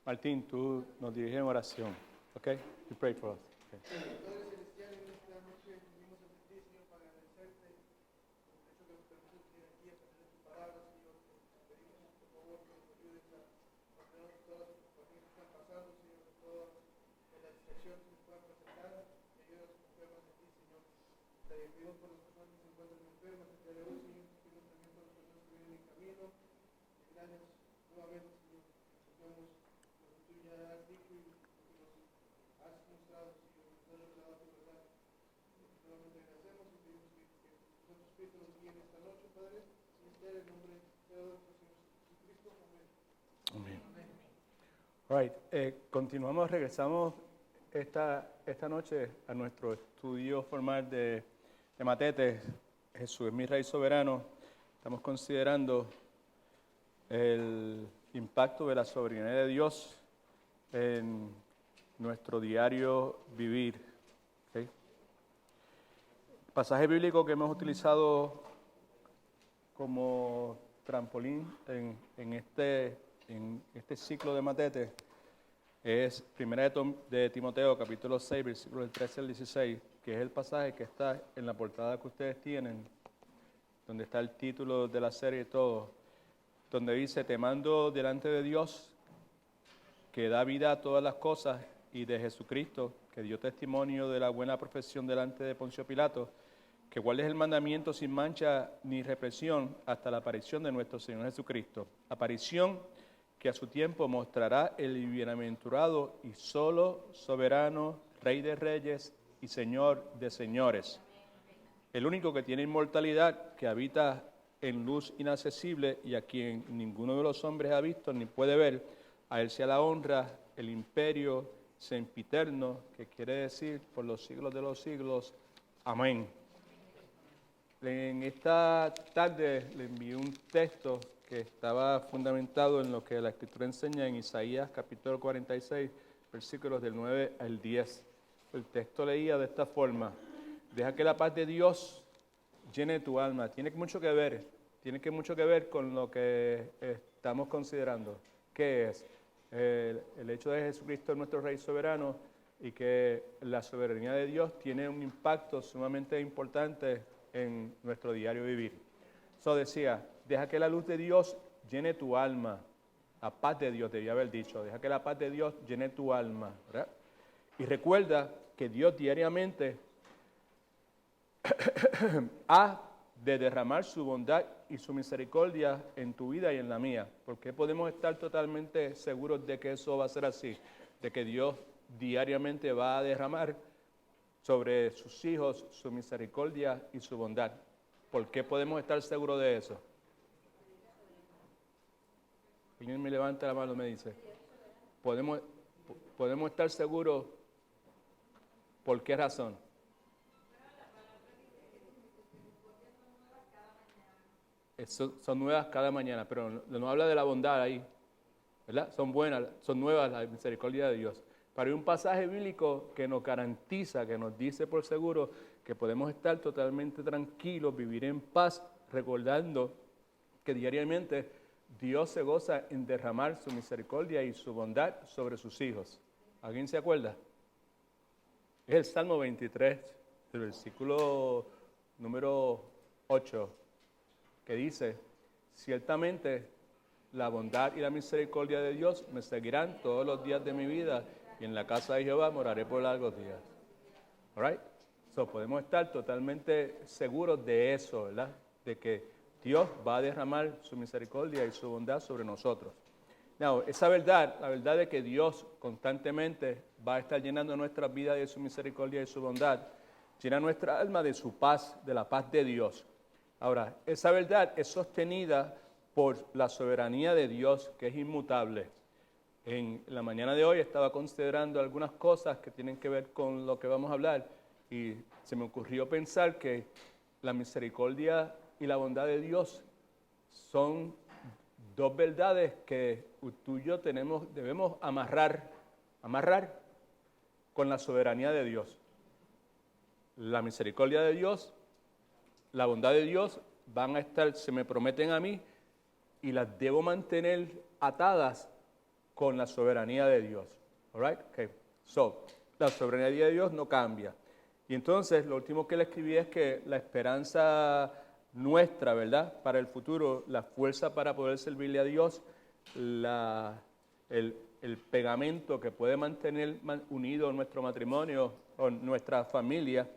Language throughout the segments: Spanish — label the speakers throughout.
Speaker 1: Martín, tú nos diriges en oración. ¿Ok? You pray for us. Okay.
Speaker 2: Padre Celestial, en esta noche venimos ante ti, Señor, para agradecerte por el hecho que nos permites venir aquí a aprender tu palabra, Señor. Te pedimos, por favor, que nos ayudes a ordenar todas las situaciones que están pasando, Señor, todas las distracciones que nos puedan presentar, y ayúdanos a confiar más en ti, Señor. Te pedimos por las personas que se encuentran enfermas el día de hoy, Señor. Te pedimos también por las personas que vienen en camino. Y gracias nuevamente, Señor, que confiamos lo que tú ya has dicho y lo que nos has mostrado, Señor, nos has revelado tu verdad. Nuevamente agradecemos y pedimos que nuestro Espíritu nos guíe en esta noche, Padre. Celestial, en nombre de nuestro Señor Jesucristo. Amén.
Speaker 1: Amén. All right. Regresamos esta noche a nuestro estudio formal de Matete, Jesús es mi Rey Soberano. Estamos considerando el impacto de la soberanía de Dios en nuestro diario vivir. ¿Okay? El pasaje bíblico que hemos utilizado como trampolín en este ciclo de Matete es 1 de Timoteo, capítulo 6, versículos del 13 al 16, que es el pasaje que está en la portada que ustedes tienen, donde está el título de la serie y todo, donde dice: te mando delante de Dios, que da vida a todas las cosas, y de Jesucristo, que dio testimonio de la buena profesión delante de Poncio Pilato, que guardes el mandamiento sin mancha ni represión hasta la aparición de nuestro Señor Jesucristo. Aparición que a su tiempo mostrará el bienaventurado y solo soberano, Rey de reyes y Señor de señores. El único que tiene inmortalidad, que habita en luz inaccesible y a quien ninguno de los hombres ha visto ni puede ver, a él sea la honra, el imperio sempiterno, que quiere decir por los siglos de los siglos. Amén. En esta tarde le envié un texto que estaba fundamentado en lo que la Escritura enseña en Isaías capítulo 46, versículos del 9 al 10. El texto leía de esta forma: deja que la paz de Dios llene tu alma. Tiene mucho que ver con lo que estamos considerando. ¿Qué es? El hecho de Jesucristo nuestro Rey soberano, y que la soberanía de Dios tiene un impacto sumamente importante en nuestro diario vivir. Eso decía, deja que la luz de Dios llene tu alma. La paz de Dios, debía haber dicho, deja que la paz de Dios llene tu alma, ¿verdad? Y recuerda que Dios diariamente ha de derramar su bondad y su misericordia en tu vida y en la mía. Porque podemos estar totalmente seguros de que eso va a ser así, de que Dios diariamente va a derramar sobre sus hijos su misericordia y su bondad. ¿Por qué podemos estar seguros de eso? Alguien me levanta la mano y me dice, podemos estar seguros. ¿Por qué razón? Son nuevas cada mañana, pero no habla de la bondad ahí, ¿verdad? Son buenas, son nuevas la misericordia de Dios. Pero hay un pasaje bíblico que nos garantiza, que nos dice por seguro que podemos estar totalmente tranquilos, vivir en paz, recordando que diariamente Dios se goza en derramar su misericordia y su bondad sobre sus hijos. ¿Alguien se acuerda? Es el Salmo 23, el versículo número 8, que dice: ciertamente la bondad y la misericordia de Dios me seguirán todos los días de mi vida, y en la casa de Jehová moraré por largos días. All right? So, podemos estar totalmente seguros de eso, ¿verdad? De que Dios va a derramar su misericordia y su bondad sobre nosotros. Now, esa verdad, la verdad de que Dios constantemente va a estar llenando nuestras vidas de su misericordia y su bondad, llena nuestra alma de su paz, de la paz de Dios. Ahora, esa verdad es sostenida por la soberanía de Dios, que es inmutable. En la mañana de hoy estaba considerando algunas cosas que tienen que ver con lo que vamos a hablar, y se me ocurrió pensar que la misericordia y la bondad de Dios son dos verdades que tú y yo debemos amarrar con la soberanía de Dios. La misericordia de Dios, la bondad de Dios van a estar, se me prometen a mí, y las debo mantener atadas con la soberanía de Dios. All right? Okay. So, la soberanía de Dios no cambia. Y entonces, lo último que le escribí es que la esperanza nuestra, ¿verdad? Para el futuro, la fuerza para poder servirle a Dios, el pegamento que puede mantener unido nuestro matrimonio o nuestra familia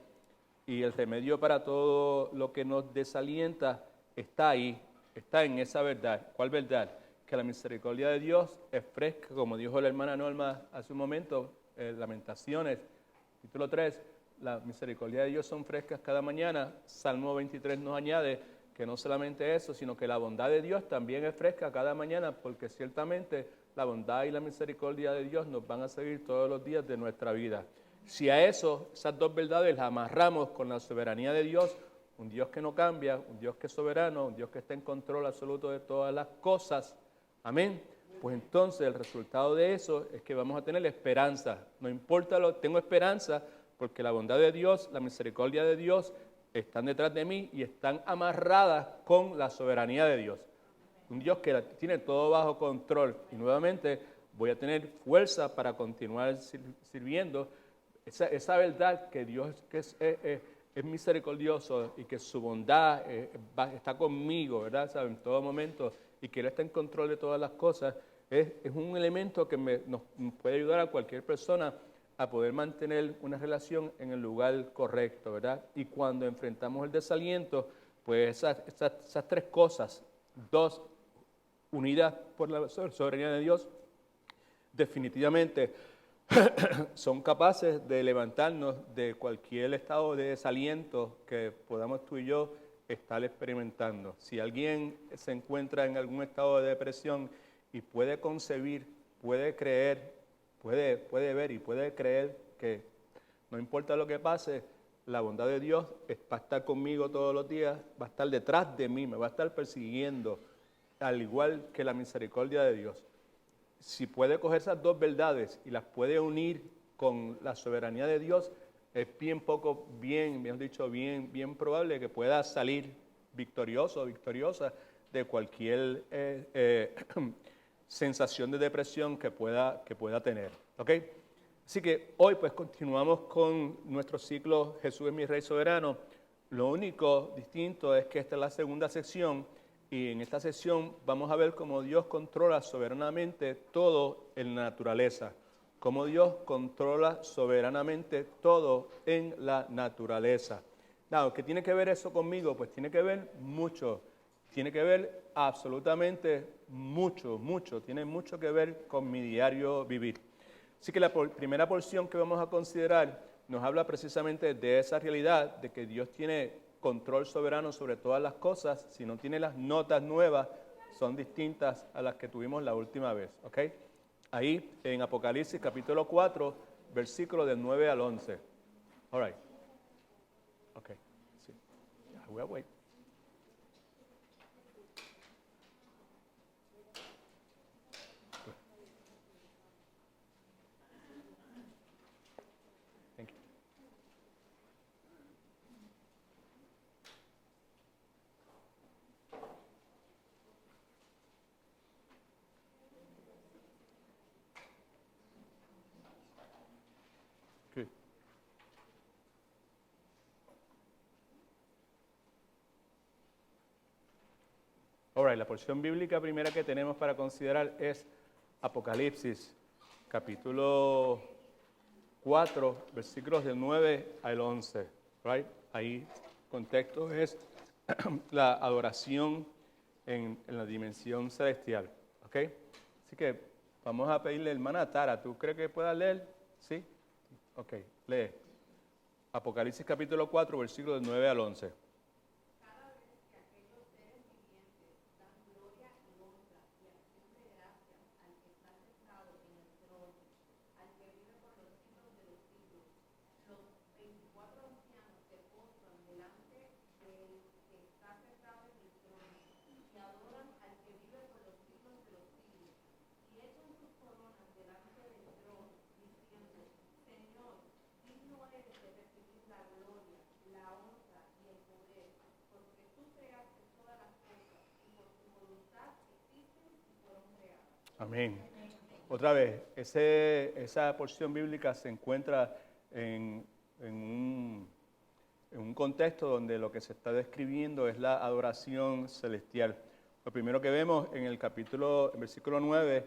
Speaker 1: y el remedio para todo lo que nos desalienta está ahí, está en esa verdad. ¿Cuál verdad? Que la misericordia de Dios es fresca, como dijo la hermana Norma hace un momento, Lamentaciones, capítulo 3, la misericordia de Dios son frescas cada mañana. Salmo 23 nos añade que no solamente eso, sino que la bondad de Dios también es fresca cada mañana, porque ciertamente la bondad y la misericordia de Dios nos van a seguir todos los días de nuestra vida. Si a eso, esas dos verdades las amarramos con la soberanía de Dios, un Dios que no cambia, un Dios que es soberano, un Dios que está en control absoluto de todas las cosas, amén, pues entonces el resultado de eso es que vamos a tener esperanza. No importa tengo esperanza porque la bondad de Dios, la misericordia de Dios están detrás de mí y están amarradas con la soberanía de Dios. Un Dios que tiene todo bajo control y nuevamente voy a tener fuerza para continuar sirviendo. Esa verdad que Dios que es misericordioso y que su bondad está conmigo, ¿verdad? ¿Sabe? En todo momento y que Él está en control de todas las cosas, es un elemento que nos puede ayudar a cualquier persona a poder mantener una relación en el lugar correcto, ¿verdad? Y cuando enfrentamos el desaliento, pues esas tres cosas, dos, unidas por la soberanía de Dios, definitivamente son capaces de levantarnos de cualquier estado de desaliento que podamos tú y yo estar experimentando. Si alguien se encuentra en algún estado de depresión y puede concebir, puede creer, puede ver y puede creer que no importa lo que pase, la bondad de Dios va a estar conmigo todos los días, va a estar detrás de mí, me va a estar persiguiendo, al igual que la misericordia de Dios. Si puede coger esas dos verdades y las puede unir con la soberanía de Dios, es bien probable que pueda salir victorioso o victoriosa de cualquier sensación de depresión que pueda tener. ¿Ok? Así que hoy pues continuamos con nuestro ciclo Jesús es mi Rey Soberano. Lo único distinto es que esta es la segunda sección y en esta sección vamos a ver cómo Dios controla soberanamente todo en la naturaleza. Cómo Dios controla soberanamente todo en la naturaleza. Now, ¿qué tiene que ver eso conmigo? Pues tiene que ver mucho. Tiene que ver absolutamente mucho. Tiene mucho que ver con mi diario vivir. Así que la primera porción que vamos a considerar nos habla precisamente de esa realidad de que Dios tiene control soberano sobre todas las cosas. Si no tiene las notas nuevas, son distintas a las que tuvimos la última vez. ¿Ok? Ahí en Apocalipsis capítulo 4, versículos del 9 al 11. All right. Ok. Sí. Voy a wait. Thank you. Good. All right, la porción bíblica primera que tenemos para considerar es Apocalipsis, capítulo 4, versículos del 9 al 11. Right? Ahí el contexto es la adoración en la dimensión celestial. ¿Ok? Así que vamos a pedirle, hermana Tara, ¿tú crees que pueda leer? ¿Sí? Ok, lee. Apocalipsis capítulo 4, versículos del 9 al 11. Amén. Otra vez, esa porción bíblica se encuentra en un contexto donde lo que se está describiendo es la adoración celestial. Lo primero que vemos en el versículo 9,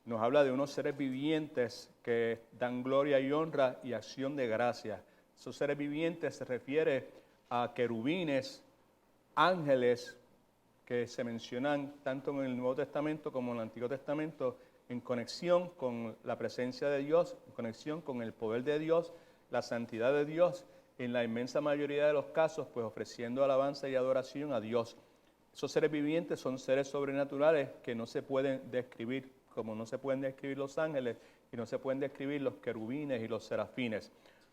Speaker 1: nos habla de unos seres vivientes que dan gloria y honra y acción de gracia. Esos seres vivientes se refiere a querubines, ángeles, que se mencionan tanto en el Nuevo Testamento como en el Antiguo Testamento, en conexión con la presencia de Dios, en conexión con el poder de Dios, la santidad de Dios, en la inmensa mayoría de los casos, pues ofreciendo alabanza y adoración a Dios. Esos seres vivientes son seres sobrenaturales que no se pueden describir, como no se pueden describir los ángeles y no se pueden describir los querubines y los serafines.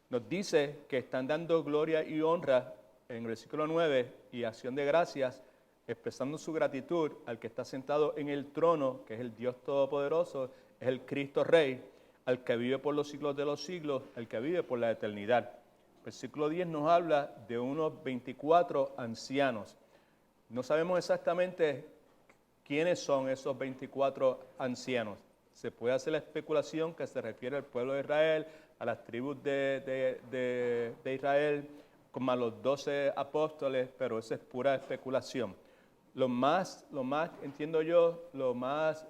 Speaker 1: Nos dice que están dando gloria y honra en el versículo 9 y acción de gracias, expresando su gratitud al que está sentado en el trono, que es el Dios Todopoderoso, es el Cristo Rey, al que vive por los siglos de los siglos, al que vive por la eternidad. Versículo 10 nos habla de unos 24 ancianos. No sabemos exactamente quiénes son esos 24 ancianos. Se puede hacer la especulación que se refiere al pueblo de Israel, a las tribus de Israel, como a los 12 apóstoles, pero esa es pura especulación. Lo más, entiendo yo, lo más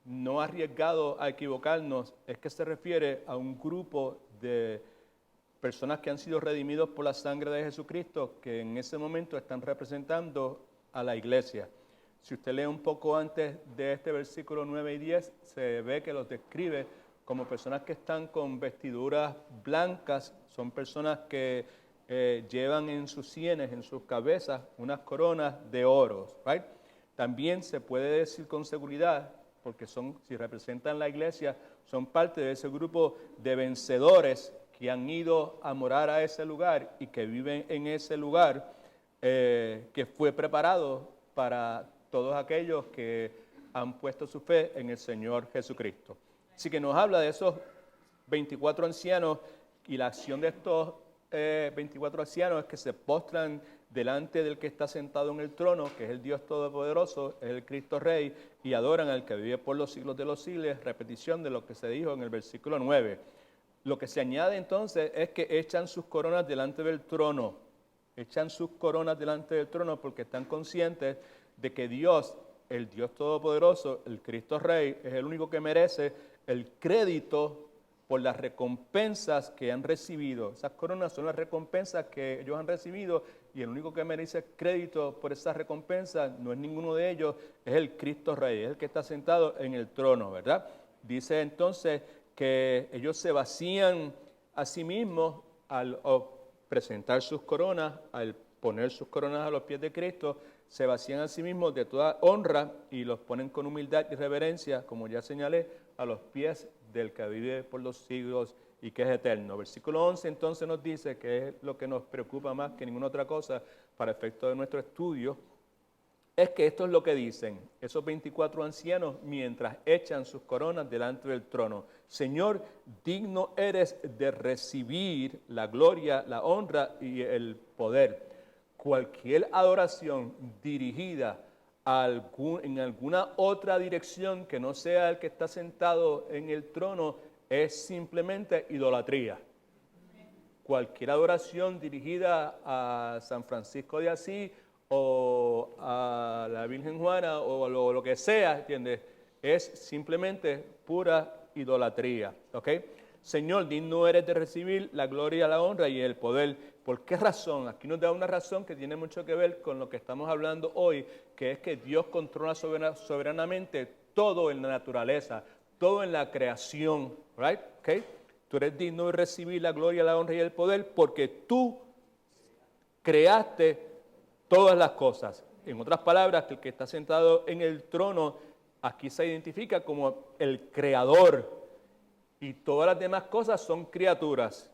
Speaker 1: no arriesgado a equivocarnos es que se refiere a un grupo de personas que han sido redimidos por la sangre de Jesucristo, que en ese momento están representando a la iglesia. Si usted lee un poco antes de este versículo 9 y 10, se ve que los describe como personas que están con vestiduras blancas, son personas que llevan en sus sienes, en sus cabezas, unas coronas de oro. ¿Right? También se puede decir con seguridad, porque si representan la iglesia, son parte de ese grupo de vencedores que han ido a morar a ese lugar y que viven en ese lugar que fue preparado para todos aquellos que han puesto su fe en el Señor Jesucristo. Así que nos habla de esos 24 ancianos y la acción de estos 24 ancianos es que se postran delante del que está sentado en el trono, que es el Dios Todopoderoso, es el Cristo Rey, y adoran al que vive por los siglos de los siglos, repetición de lo que se dijo en el versículo 9. Lo que se añade entonces es que echan sus coronas delante del trono, echan sus coronas delante del trono porque están conscientes de que Dios, el Dios Todopoderoso, el Cristo Rey, es el único que merece el crédito por las recompensas que han recibido. Esas coronas son las recompensas que ellos han recibido y el único que merece crédito por esas recompensas no es ninguno de ellos, es el Cristo Rey, es el que está sentado en el trono, ¿verdad? Dice entonces que ellos se vacían a sí mismos al presentar sus coronas, al poner sus coronas a los pies de Cristo, se vacían a sí mismos de toda honra y los ponen con humildad y reverencia, como ya señalé, a los pies del que vive por los siglos y que es eterno. Versículo 11 entonces nos dice, que es lo que nos preocupa más que ninguna otra cosa para efecto de nuestro estudio, es que esto es lo que dicen esos 24 ancianos mientras echan sus coronas delante del trono. Señor, digno eres de recibir la gloria, la honra y el poder. Cualquier adoración dirigida en alguna otra dirección que no sea el que está sentado en el trono es simplemente idolatría. Cualquier adoración dirigida a San Francisco de Asís o a la Virgen Juana o lo que sea, ¿entiendes? Es simplemente pura idolatría, ¿ok? Señor, digno eres de recibir la gloria, la honra y el poder. ¿Por qué razón? Aquí nos da una razón que tiene mucho que ver con lo que estamos hablando hoy, que es que Dios controla soberanamente todo en la naturaleza, todo en la creación, right? ¿Okay? Tú eres digno de recibir la gloria, la honra y el poder porque tú creaste todas las cosas. En otras palabras, que el que está sentado en el trono aquí se identifica como el creador y todas las demás cosas son criaturas.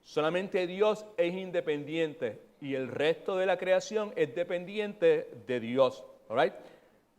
Speaker 1: Solamente Dios es independiente y el resto de la creación es dependiente de Dios. All right?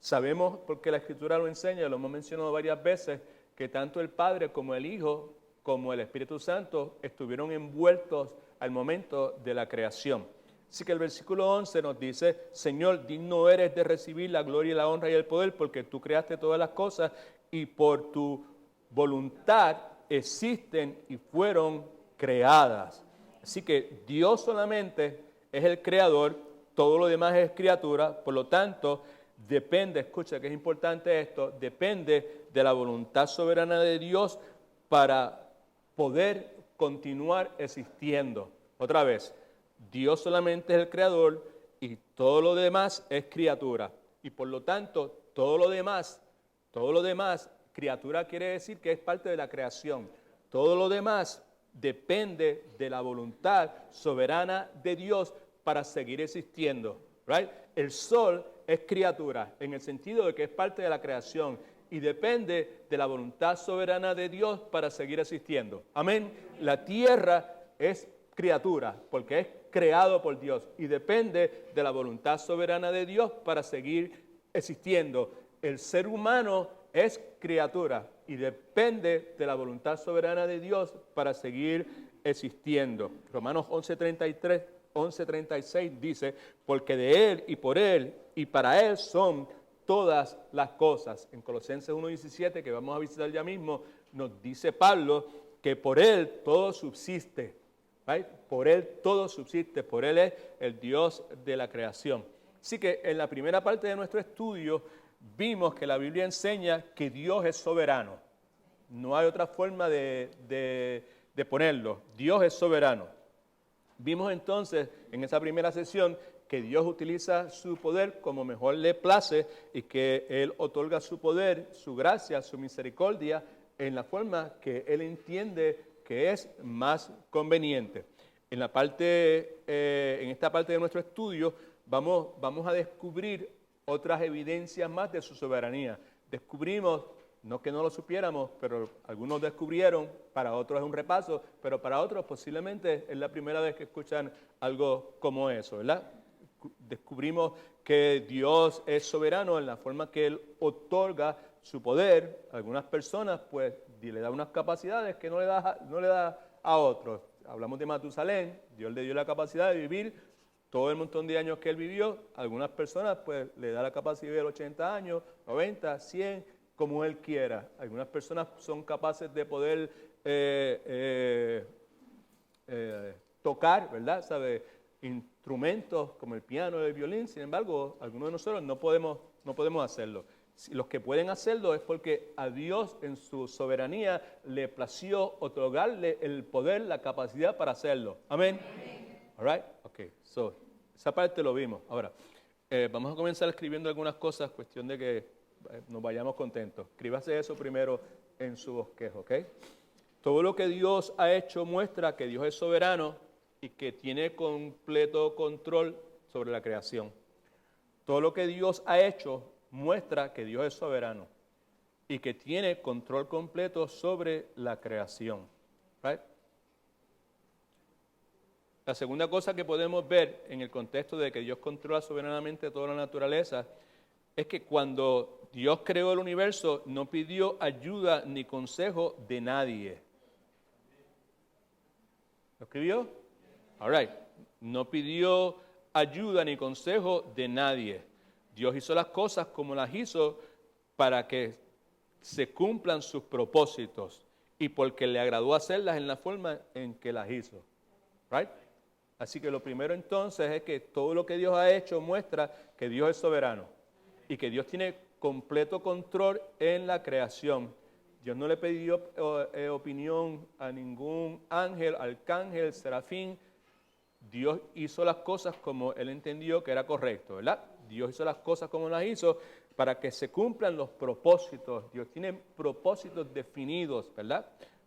Speaker 1: Sabemos, porque la Escritura lo enseña, lo hemos mencionado varias veces, que tanto el Padre como el Hijo, como el Espíritu Santo, estuvieron envueltos al momento de la creación. Así que el versículo 11 nos dice, Señor, digno eres de recibir la gloria y la honra y el poder, porque tú creaste todas las cosas y por tu voluntad existen y fueron creadas. Así que Dios solamente es el creador, todo lo demás es criatura, por lo tanto, depende, escucha que es importante esto, depende de la voluntad soberana de Dios para poder continuar existiendo. Otra vez, Dios solamente es el creador y todo lo demás es criatura. Y por lo tanto, todo lo demás, criatura quiere decir que es parte de la creación. Todo lo demás depende de la voluntad soberana de Dios para seguir existiendo. Right? El sol es criatura en el sentido de que es parte de la creación y depende de la voluntad soberana de Dios para seguir existiendo. Amén. La tierra es criatura porque es creado por Dios y depende de la voluntad soberana de Dios para seguir existiendo. El ser humano es criatura y depende de la voluntad soberana de Dios para seguir existiendo. Romanos 11:36 dice, porque de Él y por Él y para Él son todas las cosas. En Colosenses 1:17, que vamos a visitar ya mismo, nos dice Pablo que por Él todo subsiste. Right? Por Él todo subsiste, por Él es el Dios de la creación. Así que en la primera parte de nuestro estudio vimos que la Biblia enseña que Dios es soberano. No hay otra forma de ponerlo. Dios es soberano. Vimos entonces en esa primera sesión que Dios utiliza su poder como mejor le place y que Él otorga su poder, su gracia, su misericordia en la forma que Él entiende que es más conveniente. En esta parte de nuestro estudio vamos a descubrir otras evidencias más de su soberanía. Descubrimos, no que no lo supiéramos, pero algunos descubrieron, para otros es un repaso, pero para otros posiblemente es la primera vez que escuchan algo como eso, ¿verdad? Descubrimos que Dios es soberano en la forma que Él otorga su poder. A algunas personas pues le da unas capacidades que no le da a otros. Hablamos de Matusalén, Dios le dio la capacidad de vivir todo el montón de años que él vivió. A algunas personas pues le da la capacidad de vivir 80 años, 90, 100, como él quiera. Algunas personas son capaces de poder tocar, ¿verdad? ¿Sabe? Instrumentos como el piano, el violín. Sin embargo, algunos de nosotros no podemos hacerlo. Los que pueden hacerlo es porque a Dios en su soberanía le plació otorgarle el poder, la capacidad para hacerlo. Amén. All right? Okay. So, esa parte lo vimos. Ahora, vamos a comenzar escribiendo algunas cosas, cuestión de que nos vayamos contentos. Escríbase eso primero en su bosquejo, ¿ok? Todo lo que Dios ha hecho muestra que Dios es soberano y que tiene completo control sobre la creación. Todo lo que Dios ha hecho muestra que Dios es soberano y que tiene control completo sobre la creación. Right? La segunda cosa que podemos ver en el contexto de que Dios controla soberanamente toda la naturaleza es que cuando Dios creó el universo no pidió ayuda ni consejo de nadie. ¿Lo escribió? All right. No pidió ayuda ni consejo de nadie. Dios hizo las cosas como las hizo para que se cumplan sus propósitos y porque le agradó hacerlas en la forma en que las hizo. Right? Así que lo primero entonces es que todo lo que Dios ha hecho muestra que Dios es soberano y que Dios tiene completo control en la creación. Dios no le pidió opinión a ningún ángel, arcángel, serafín. Dios hizo las cosas como Él entendió que era correcto, ¿verdad? Dios hizo las cosas como las hizo para que se cumplan los propósitos. Dios tiene propósitos definidos, ¿verdad?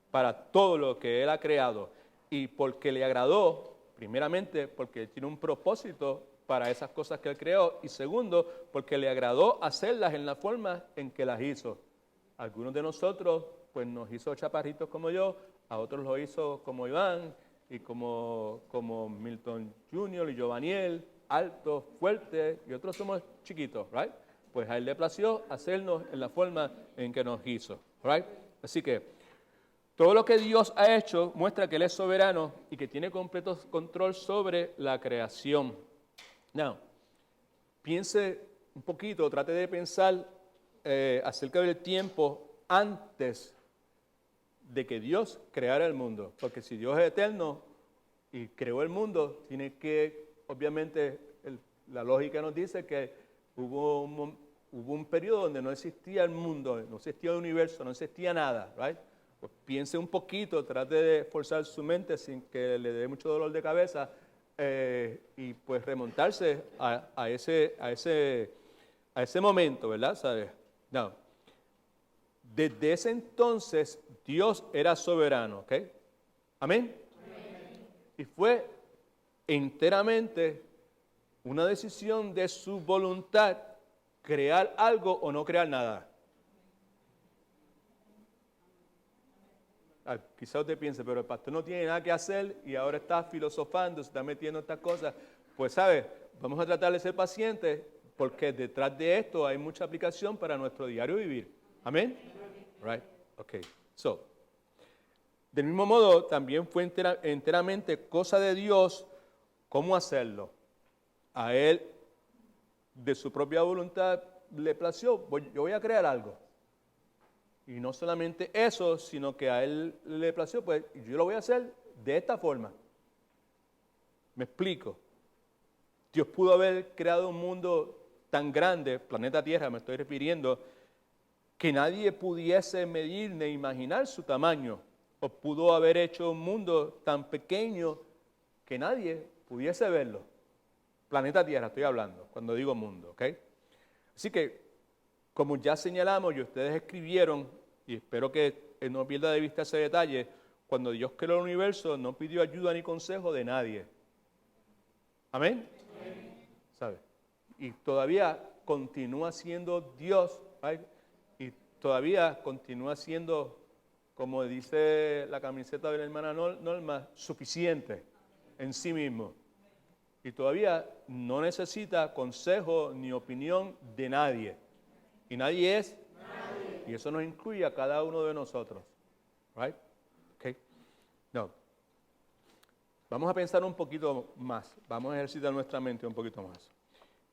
Speaker 1: Para todo lo que Él ha creado. Y porque le agradó, primeramente, porque tiene un propósito para esas cosas que Él creó. Y segundo, porque le agradó hacerlas en la forma en que las hizo. Algunos de nosotros, pues nos hizo chaparritos como yo, a otros lo hizo como Iván y como Milton Jr. y Giovaniel, altos, fuertes, y otros somos chiquitos, right? Pues a Él le plació hacernos en la forma en que nos hizo, right? Así que Todo lo que Dios ha hecho muestra que Él es soberano y que tiene completo control sobre la creación. Now, piense un poquito, trate de pensar acerca del tiempo antes de que Dios creara el mundo. Porque si Dios es eterno y creó el mundo, tiene que, obviamente, la lógica nos dice que hubo un periodo donde no existía el mundo, no existía el universo, no existía nada, right? Pues piense un poquito, trate de forzar su mente sin que le dé mucho dolor de cabeza y pues remontarse a ese momento, ¿verdad? ¿Sabes? No. Desde ese entonces Dios era soberano, ¿ok? ¿Amén? Amén. Y fue enteramente una decisión de su voluntad crear algo o no crear nada. Quizás usted piense, pero el pastor no tiene nada que hacer y ahora está filosofando, se está metiendo en estas cosas. Pues, ¿sabe? Vamos a tratar de ser pacientes porque detrás de esto hay mucha aplicación para nuestro diario vivir. ¿Amén? Right? Ok. So, del mismo modo, también fue enteramente cosa de Dios cómo hacerlo. A Él, de su propia voluntad, le plació, yo voy a crear algo. Y no solamente eso, sino que a Él le plació, pues yo lo voy a hacer de esta forma. Me explico. Dios pudo haber creado un mundo tan grande, planeta Tierra me estoy refiriendo, que nadie pudiese medir ni imaginar su tamaño. O pudo haber hecho un mundo tan pequeño que nadie pudiese verlo. Planeta Tierra estoy hablando, cuando digo mundo, ¿ok? Así que, como ya señalamos y ustedes escribieron, y espero que no pierda de vista ese detalle, cuando Dios creó el universo no pidió ayuda ni consejo de nadie. ¿Amén? Amén. ¿Sabe? Y todavía continúa siendo Dios, ¿right? Y todavía continúa siendo, como dice la camiseta de la hermana Norma, suficiente en sí mismo. Y todavía no necesita consejo ni opinión de nadie. Y nadie es nadie. Y eso nos incluye a cada uno de nosotros. Right? Okay. No. Vamos a pensar un poquito más. Vamos a ejercitar nuestra mente un poquito más.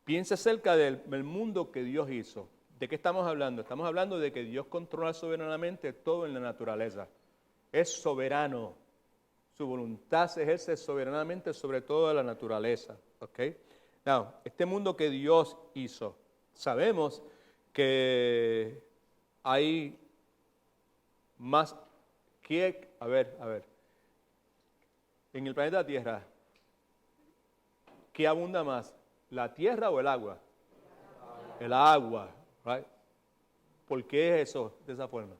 Speaker 1: Piense acerca del mundo que Dios hizo. ¿De qué estamos hablando? Estamos hablando de que Dios controla soberanamente todo en la naturaleza. Es soberano. Su voluntad se ejerce soberanamente sobre toda la naturaleza. ¿Okay? Now, este mundo que Dios hizo, sabemos que hay más que, a ver, en el planeta Tierra, ¿qué abunda más? ¿La tierra o el agua? El agua, right? ¿Por qué es eso de esa forma?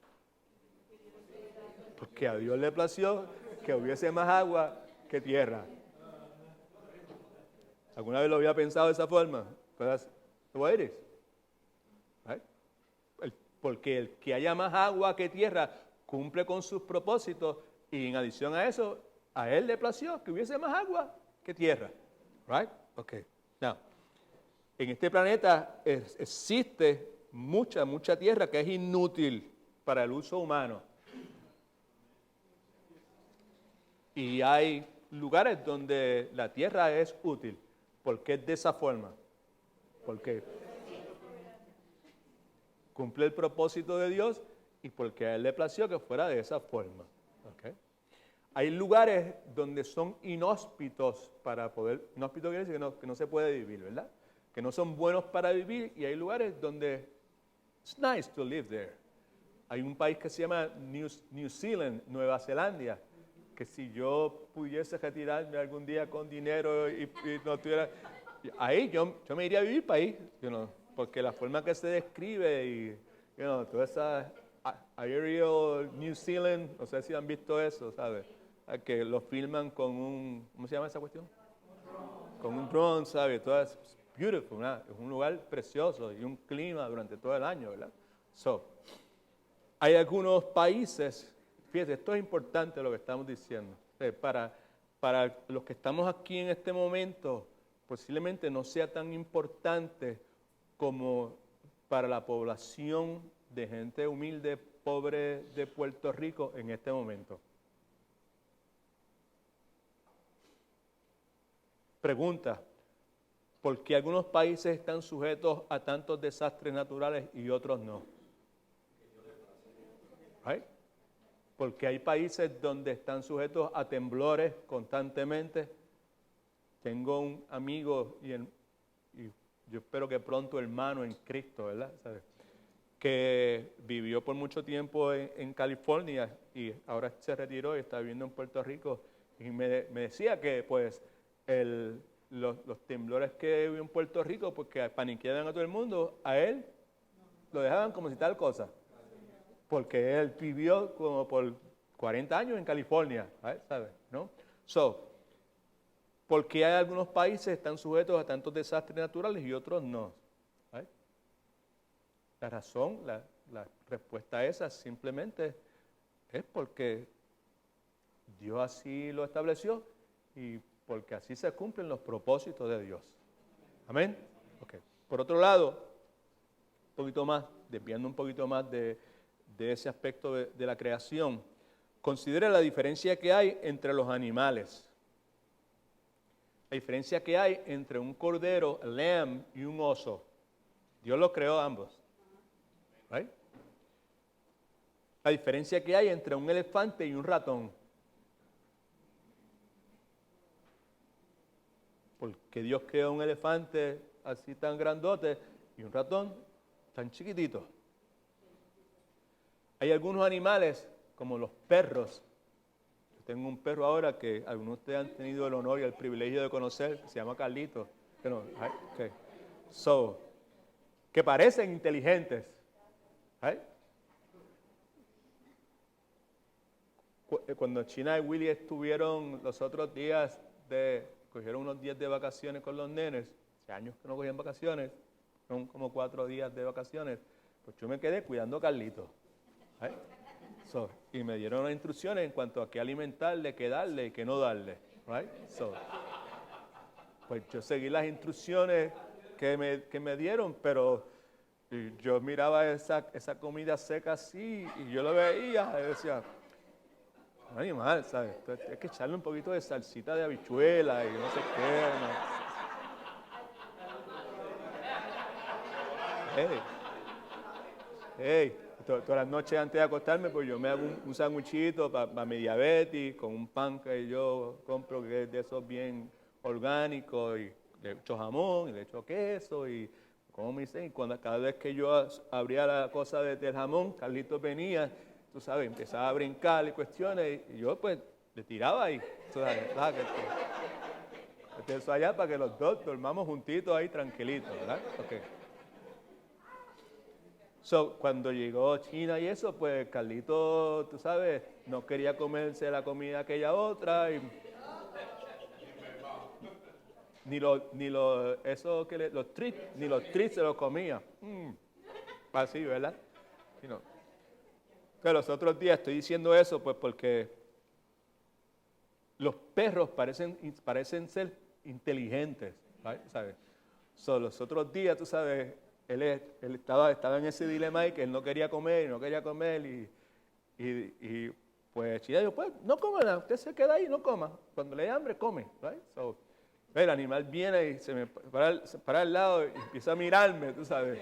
Speaker 1: Porque a Dios le plació que hubiese más agua que tierra. ¿Alguna vez lo había pensado de esa forma? Pues, what it is. Right? Porque el que haya más agua que tierra cumple con sus propósitos y en adición a eso, a Él le plació que hubiese más agua que tierra. Right? Okay. Now, en este planeta existe mucha tierra que es inútil para el uso humano. Y hay lugares donde la tierra es útil. ¿Por qué es de esa forma? Porque cumple el propósito de Dios y porque a Él le plació que fuera de esa forma. ¿Okay? Hay lugares donde son inhóspitos para poder, inhóspito quiere decir que no se puede vivir, ¿verdad? Que no son buenos para vivir y hay lugares donde it's nice to live there. Hay un país que se llama New Zealand, Nueva Zelanda, que si yo pudiese retirarme algún día con dinero y no tuviera, ahí yo me iría a vivir para ahí, porque la forma que se describe y toda esa aerial New Zealand, no sé si han visto eso, ¿sabes? Que lo filman con un, ¿cómo se llama esa cuestión? Con un drone, ¿sabes? Todo es beautiful, ¿verdad? Es un lugar precioso y un clima durante todo el año, ¿verdad? So, hay algunos países, fíjate, esto es importante lo que estamos diciendo. Para los que estamos aquí en este momento, posiblemente no sea tan importante como para la población de gente humilde pobres de Puerto Rico en este momento? Pregunta, ¿por qué algunos países están sujetos a tantos desastres naturales y otros no? ¿Right? Porque hay países donde están sujetos a temblores constantemente. Tengo un amigo y yo espero que pronto hermano en Cristo, ¿verdad? ¿Sabes? Que vivió por mucho tiempo en California y ahora se retiró y está viviendo en Puerto Rico. Y me decía que pues los temblores que vivió en Puerto Rico, porque paniqueaban a todo el mundo, a él lo dejaban como si tal cosa. Porque él vivió como por 40 años en California, ¿sabes? ¿No? ¿Por qué hay algunos países que están sujetos a tantos desastres naturales y otros no? ¿Right? La razón, la respuesta a esa simplemente es porque Dios así lo estableció y porque así se cumplen los propósitos de Dios. ¿Amén? Okay. Por otro lado, un poquito más, desviando un poquito más de ese aspecto de la creación, considera la diferencia que hay entre los animales. La diferencia que hay entre un cordero, lamb, y un oso. Dios los creó ambos. ¿Right? La diferencia que hay entre un elefante y un ratón. Porque Dios creó un elefante así tan grandote y un ratón tan chiquitito. Hay algunos animales, como los perros. Yo tengo un perro ahora que algunos de ustedes han tenido el honor y el privilegio de conocer, que se llama Carlito. Okay. Que parecen inteligentes. Cuando China y Willy estuvieron los otros días, cogieron unos días de vacaciones con los nenes, hace años que no cogían vacaciones, son como 4 días de vacaciones, pues yo me quedé cuidando a Carlito. Y me dieron unas instrucciones en cuanto a qué alimentarle, qué darle y qué no darle. Pues yo seguí las instrucciones que me dieron, pero yo miraba esa comida seca así y yo lo veía y decía, animal, ¿sabes? Entonces, hay que echarle un poquito de salsita de habichuela y no sé qué. Hey, todas las noches antes de acostarme, pues yo me hago un sanguchito para mi diabetes, con un pan que yo compro que es de esos bien orgánicos, y le echo jamón, y le echo queso, y como me dicen, cada vez que yo abría la cosa del jamón, Carlitos venía, tú sabes, empezaba a brincar y cuestiones, y yo pues le tiraba ahí, tú sabes, que eso allá para que los dos dormamos juntitos ahí tranquilitos, ¿verdad? Okay. Cuando llegó China y eso, pues Carlito, tú sabes, no quería comerse la comida aquella otra, y los treats se los comía. Así, ¿verdad? Pero los otros días estoy diciendo eso pues porque los perros parecen ser inteligentes, ¿sabes? Los otros días, tú sabes, él estaba en ese dilema ahí que él no quería comer y pues China dijo, pues no coma nada, usted se queda ahí y no coma. Cuando le dé hambre, come, right? El animal viene y se me para al lado y empieza a mirarme, tú sabes.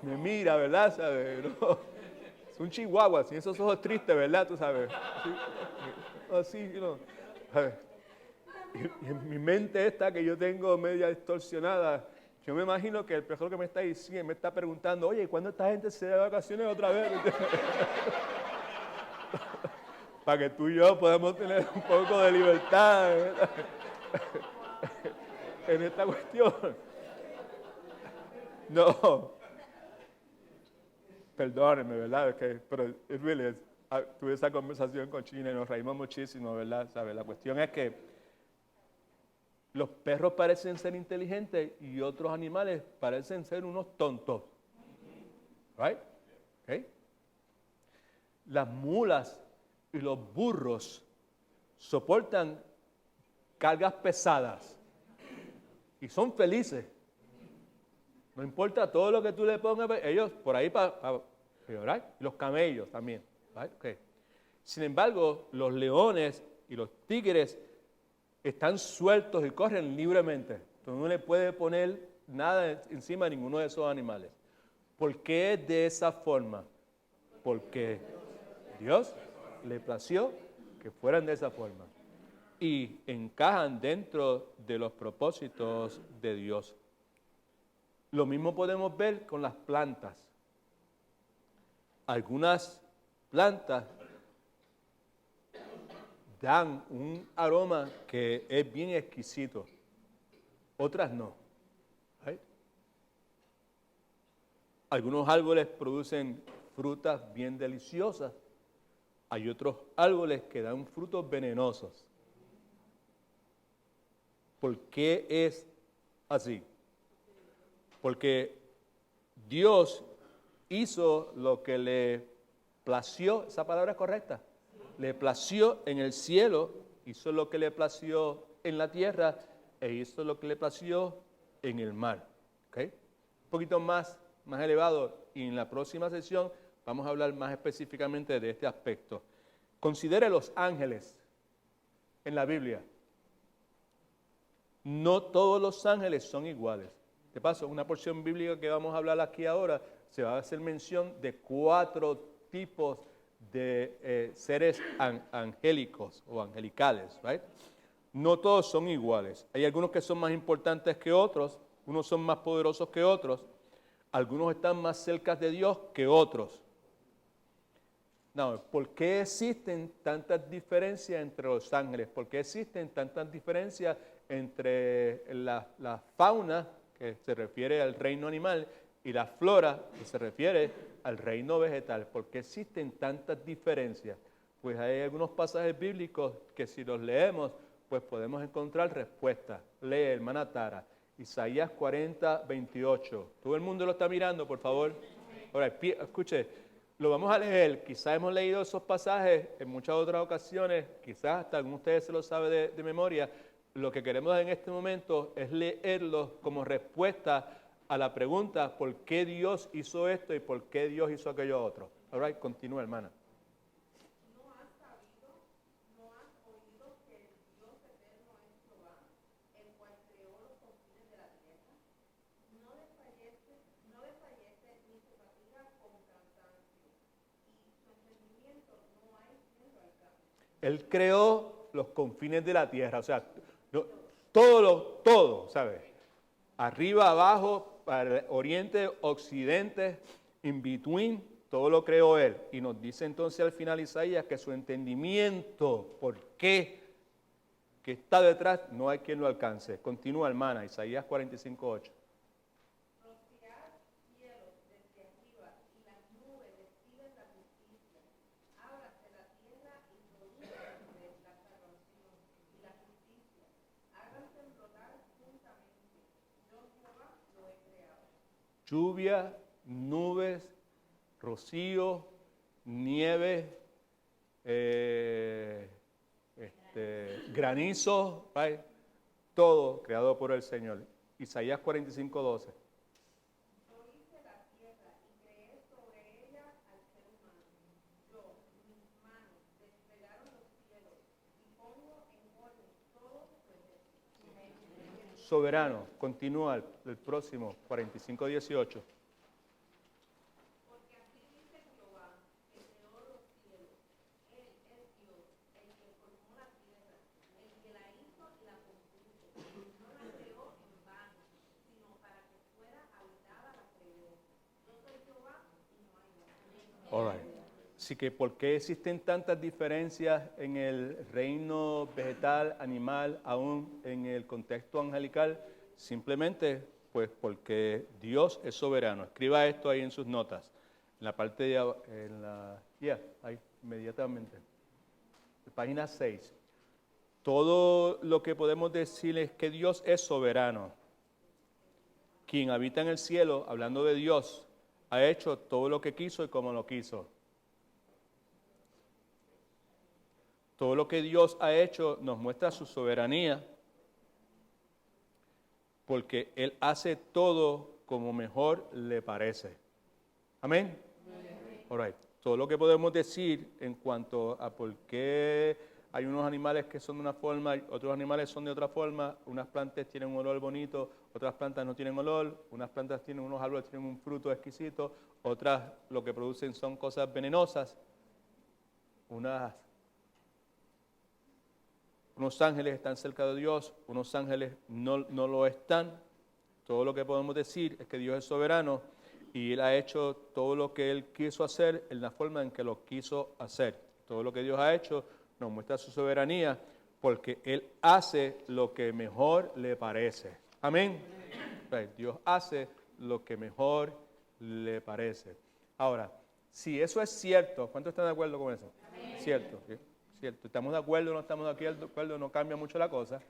Speaker 1: Y me mira, ¿verdad? ¿Sabes? ¿No? Es un chihuahua, sin esos ojos tristes, ¿verdad? Tú sabes. Así, ¿sabes? Y en mi mente esta que yo tengo media distorsionada, yo me imagino que el profesor que me está diciendo, me está preguntando, oye, ¿cuándo esta gente se da de vacaciones otra vez? Para que tú y yo podamos tener un poco de libertad en esta cuestión. No. Perdónenme, ¿verdad? Pero tuve esa conversación con China y nos reímos muchísimo, ¿verdad? ¿Sabes? La cuestión es que los perros parecen ser inteligentes y otros animales parecen ser unos tontos. ¿Right? ¿Okay? Las mulas y los burros soportan cargas pesadas y son felices. No importa todo lo que tú le pongas, ellos por ahí right? Y los camellos también. Right? Okay. Sin embargo, los leones y los tigres están sueltos y corren libremente. Entonces no le puede poner nada encima a ninguno de esos animales. ¿Por qué es de esa forma? Porque Dios le plació que fueran de esa forma. Y encajan dentro de los propósitos de Dios. Lo mismo podemos ver con las plantas. Algunas plantas dan un aroma que es bien exquisito, otras no. ¿Right? Algunos árboles producen frutas bien deliciosas, hay otros árboles que dan frutos venenosos. ¿Por qué es así? Porque Dios hizo lo que le plació, ¿esa palabra es correcta? Le plació en el cielo, hizo lo que le plació en la tierra e hizo lo que le plació en el mar. ¿Okay? Un poquito más elevado, y en la próxima sesión vamos a hablar más específicamente de este aspecto. Considere los ángeles en la Biblia. No todos los ángeles son iguales. De paso, una porción bíblica que vamos a hablar aquí ahora, se va a hacer mención de 4 tipos de seres angélicos o angelicales, right? No todos son iguales. Hay algunos que son más importantes que otros, unos son más poderosos que otros, algunos están más cerca de Dios que otros. No, ¿por qué existen tantas diferencias entre los ángeles? ¿Por qué existen tantas diferencias entre la fauna, que se refiere al reino animal, y la flora, que se refiere al reino vegetal? ¿Por qué existen tantas diferencias? Pues hay algunos pasajes bíblicos que si los leemos, pues podemos encontrar respuestas. Lee, hermana Tara, Isaías 40, 28. ¿Todo el mundo lo está mirando, por favor? Ahora, escuche, lo vamos a leer. Quizás hemos leído esos pasajes en muchas otras ocasiones, quizás hasta algunos de ustedes se lo sabe de memoria. Lo que queremos en este momento es leerlos como respuesta a la pregunta ¿por qué Dios hizo esto y por qué Dios hizo aquello otro? All right, continúa, hermana.
Speaker 3: ¿No has sabido, no has oído que el Dios eterno es Jehová, el cual creó los confines de la tierra? No desfallece ni se fatiga con cansancio, y su entendimiento no hay quien lo alcance.
Speaker 1: Él creó los confines de la tierra, o sea, todo, ¿sabes? Arriba, abajo, para oriente, occidente, in between, todo lo creó Él. Y nos dice entonces al final Isaías que su entendimiento, ¿por qué? Que está detrás, no hay quien lo alcance. Continúa, hermana, Isaías 45:8.
Speaker 3: Rociar cielos desde arriba y las nubes destilen la justicia. Ábrase la tierra y produzcanse la salvación y la justicia. Háganse brotar juntamente. Yo Jehová lo he creado.
Speaker 1: Lluvia, nubes, rocío, nieve, granizo, right? Todo creado por el Señor. Isaías 45:12.
Speaker 3: Yo hice la tierra y creé sobre ella al ser humano. Yo, mis manos, desplegaron los cielos y pongo en orden todo su ejército.
Speaker 1: Soberano, continúa el próximo, 45:18.
Speaker 3: Porque así dice Jehová, que creó los cielos. Él es Dios, el que formó la tierra, el que la hizo y la compuso. No la creó en vano, sino para que fuera habitada la creó. Yo soy Jehová y no hay otro.
Speaker 1: All right. Así que, ¿por qué existen tantas diferencias en el reino vegetal, animal, aún en el contexto angelical? Simplemente, pues, porque Dios es soberano. Escriba esto ahí en sus notas, en la parte de, ahí, inmediatamente. Página 6. Todo lo que podemos decir es que Dios es soberano. Quien habita en el cielo, hablando de Dios, ha hecho todo lo que quiso y como lo quiso. Todo lo que Dios ha hecho nos muestra su soberanía, porque Él hace todo como mejor le parece. Amén. All right. Todo lo que podemos decir en cuanto a por qué hay unos animales que son de una forma y otros animales son de otra forma, unas plantas tienen un olor bonito, otras plantas no tienen olor, unas plantas tienen unos árboles tienen un fruto exquisito, otras lo que producen son cosas venenosas, unos ángeles están cerca de Dios, unos ángeles no lo están. Todo lo que podemos decir es que Dios es soberano y Él ha hecho todo lo que Él quiso hacer en la forma en que lo quiso hacer. Todo lo que Dios ha hecho nos muestra su soberanía porque Él hace lo que mejor le parece. Amén. Right. Dios hace lo que mejor le parece. Ahora, si eso es cierto, ¿cuántos están de acuerdo con eso? Amén. Cierto, ¿sí? Cierto. ¿Estamos de acuerdo o no estamos de acuerdo? No cambia mucho la cosa.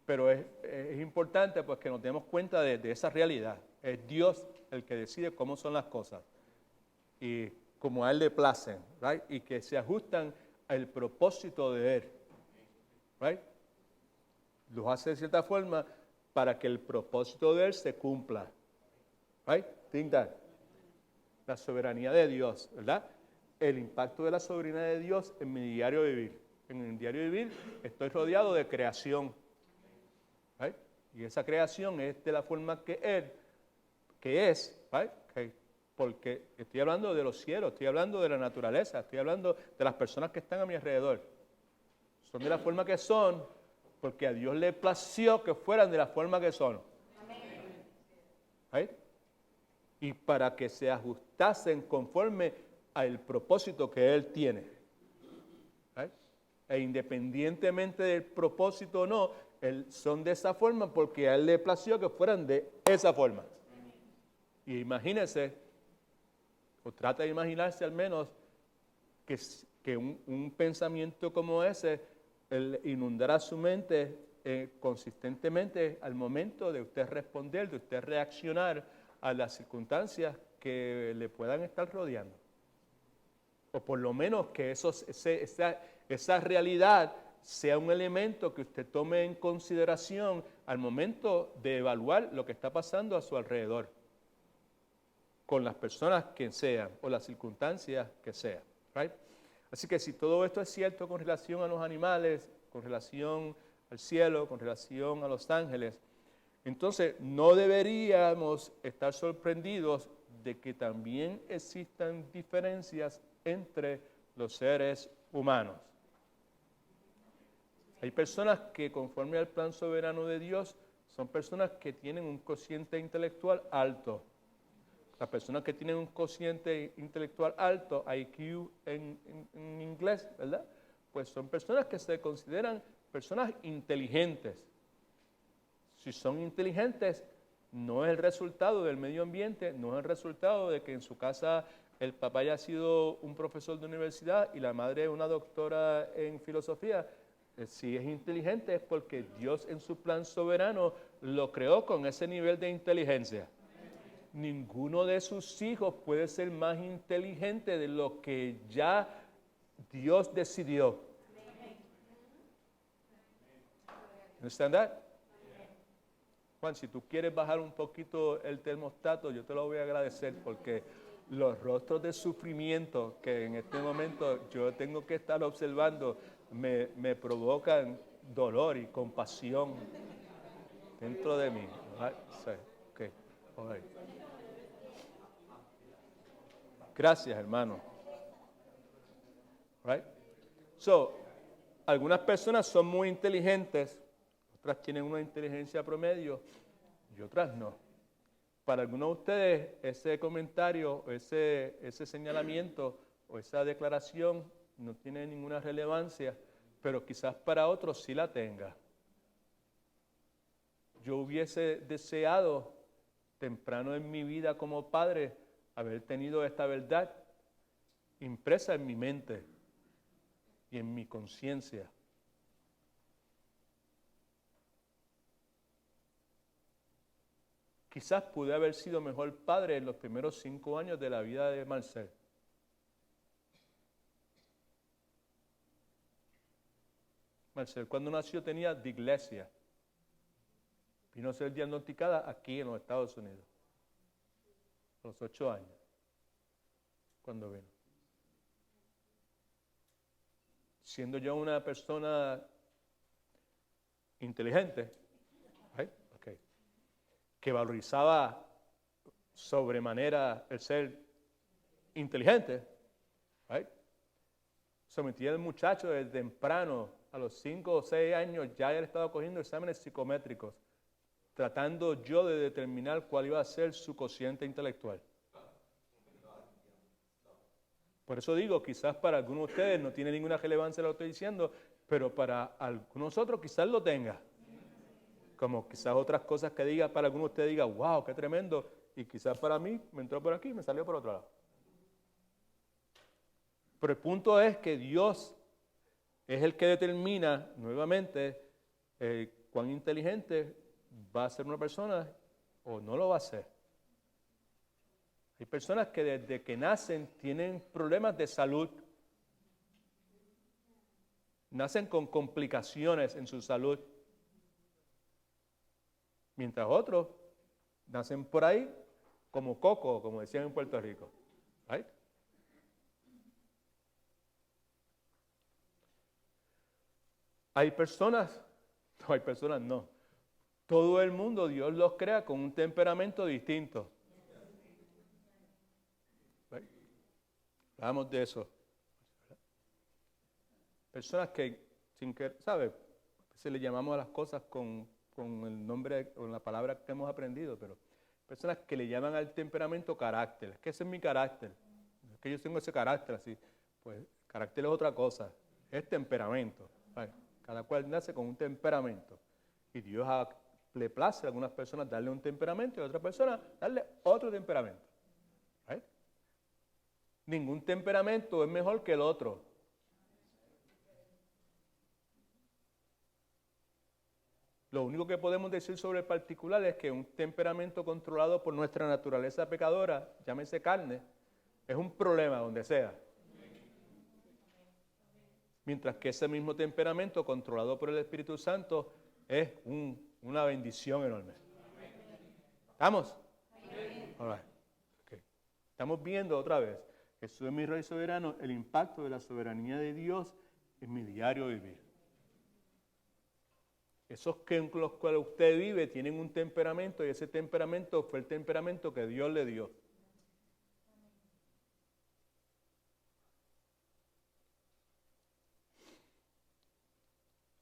Speaker 1: Pero es importante pues, que nos demos cuenta de esa realidad. Es Dios el que decide cómo son las cosas y como a Él le placen, right? Y que se ajustan al propósito de Él. Right? Los hace de cierta forma para que el propósito de Él se cumpla. Right? Think that. La soberanía de Dios, ¿verdad? El impacto de la soberanía de Dios en mi diario vivir. En el diario vivir estoy rodeado de creación. Right? Y esa creación es de la forma que Él, que es, right? Porque estoy hablando de los cielos, estoy hablando de la naturaleza, estoy hablando de las personas que están a mi alrededor. Son de la forma que son, porque a Dios le plació que fueran de la forma que son. Right? Y para que se ajustasen conforme al propósito que Él tiene. Right? E independientemente del propósito o no, son de esa forma porque a Él le plació que fueran de esa forma. Y imagínense, o trata de imaginarse al menos, que un pensamiento como ese inundará su mente consistentemente al momento de usted responder, de usted reaccionar a las circunstancias que le puedan estar rodeando. O por lo menos que esa realidad sea un elemento que usted tome en consideración al momento de evaluar lo que está pasando a su alrededor, con las personas que sean o las circunstancias que sean. Right? Así que si todo esto es cierto con relación a los animales, con relación al cielo, con relación a los ángeles, entonces no deberíamos estar sorprendidos de que también existan diferencias entre los seres humanos. Hay personas que conforme al plan soberano de Dios son personas que tienen un cociente intelectual alto. Las personas que tienen un cociente intelectual alto, IQ en inglés, ¿verdad? Pues son personas que se consideran personas inteligentes. Si son inteligentes, no es el resultado del medio ambiente, no es el resultado de que en su casa el papá haya sido un profesor de universidad y la madre una doctora en filosofía. Si es inteligente es porque Dios en su plan soberano lo creó con ese nivel de inteligencia. Ninguno de sus hijos puede ser más inteligente de lo que ya Dios decidió. ¿Understand that? Juan, si tú quieres bajar un poquito el termostato, yo te lo voy a agradecer porque los rostros de sufrimiento que en este momento yo tengo que estar observando me provocan dolor y compasión dentro de mí. Right? So, okay. All right. Gracias, hermano. Right? So, algunas personas son muy inteligentes, otras tienen una inteligencia promedio y otras no. Para algunos de ustedes, ese comentario, ese señalamiento o esa declaración no tiene ninguna relevancia, pero quizás para otros sí la tenga. Yo hubiese deseado temprano en mi vida como padre haber tenido esta verdad impresa en mi mente y en mi conciencia. Quizás pude haber sido mejor padre en los primeros 5 años de la vida de Marcel. Marcel, cuando nació tenía diglesia. Vino a ser diagnosticada aquí en los Estados Unidos, a los 8 años. cuando vino. Siendo yo una persona inteligente, right? Okay, que valorizaba sobremanera el ser inteligente, right? Sometí al muchacho desde temprano, a los 5 o 6 años, ya él estaba cogiendo exámenes psicométricos, tratando yo de determinar cuál iba a ser su cociente intelectual. Por eso digo, quizás para algunos de ustedes no tiene ninguna relevancia lo que estoy diciendo, pero para algunos otros quizás lo tenga. Como quizás otras cosas que diga, para algunos de ustedes diga, wow, qué tremendo, y quizás para mí me entró por aquí y me salió por otro lado. Pero el punto es que Dios es el que determina nuevamente cuán inteligente va a ser una persona o no lo va a ser. Hay personas que desde que nacen tienen problemas de salud, nacen con complicaciones en su salud, mientras otros nacen por ahí como coco, como decían en Puerto Rico. ¿Right? Hay personas no. Todo el mundo Dios los crea con un temperamento distinto. ¿Right? Hablamos de eso. Personas que, sin que, ¿sabe? Se le llamamos a las cosas con el nombre o la palabra que hemos aprendido, pero personas que le llaman al temperamento carácter. Es que ese es mi carácter. Es que yo tengo ese carácter así. Pues carácter es otra cosa. Es temperamento. ¿Right? Cada cual nace con un temperamento. Y Dios le place a algunas personas darle un temperamento y a otras personas darle otro temperamento. ¿Right? Ningún temperamento es mejor que el otro. Lo único que podemos decir sobre el particular es que un temperamento controlado por nuestra naturaleza pecadora, llámese carne, es un problema donde sea. Mientras que ese mismo temperamento controlado por el Espíritu Santo es una bendición enorme. ¿Estamos? All right. Okay. Estamos viendo otra vez, Jesús es mi Rey soberano, el impacto de la soberanía de Dios en mi diario vivir. Esos con los cuales usted vive tienen un temperamento y ese temperamento fue el temperamento que Dios le dio.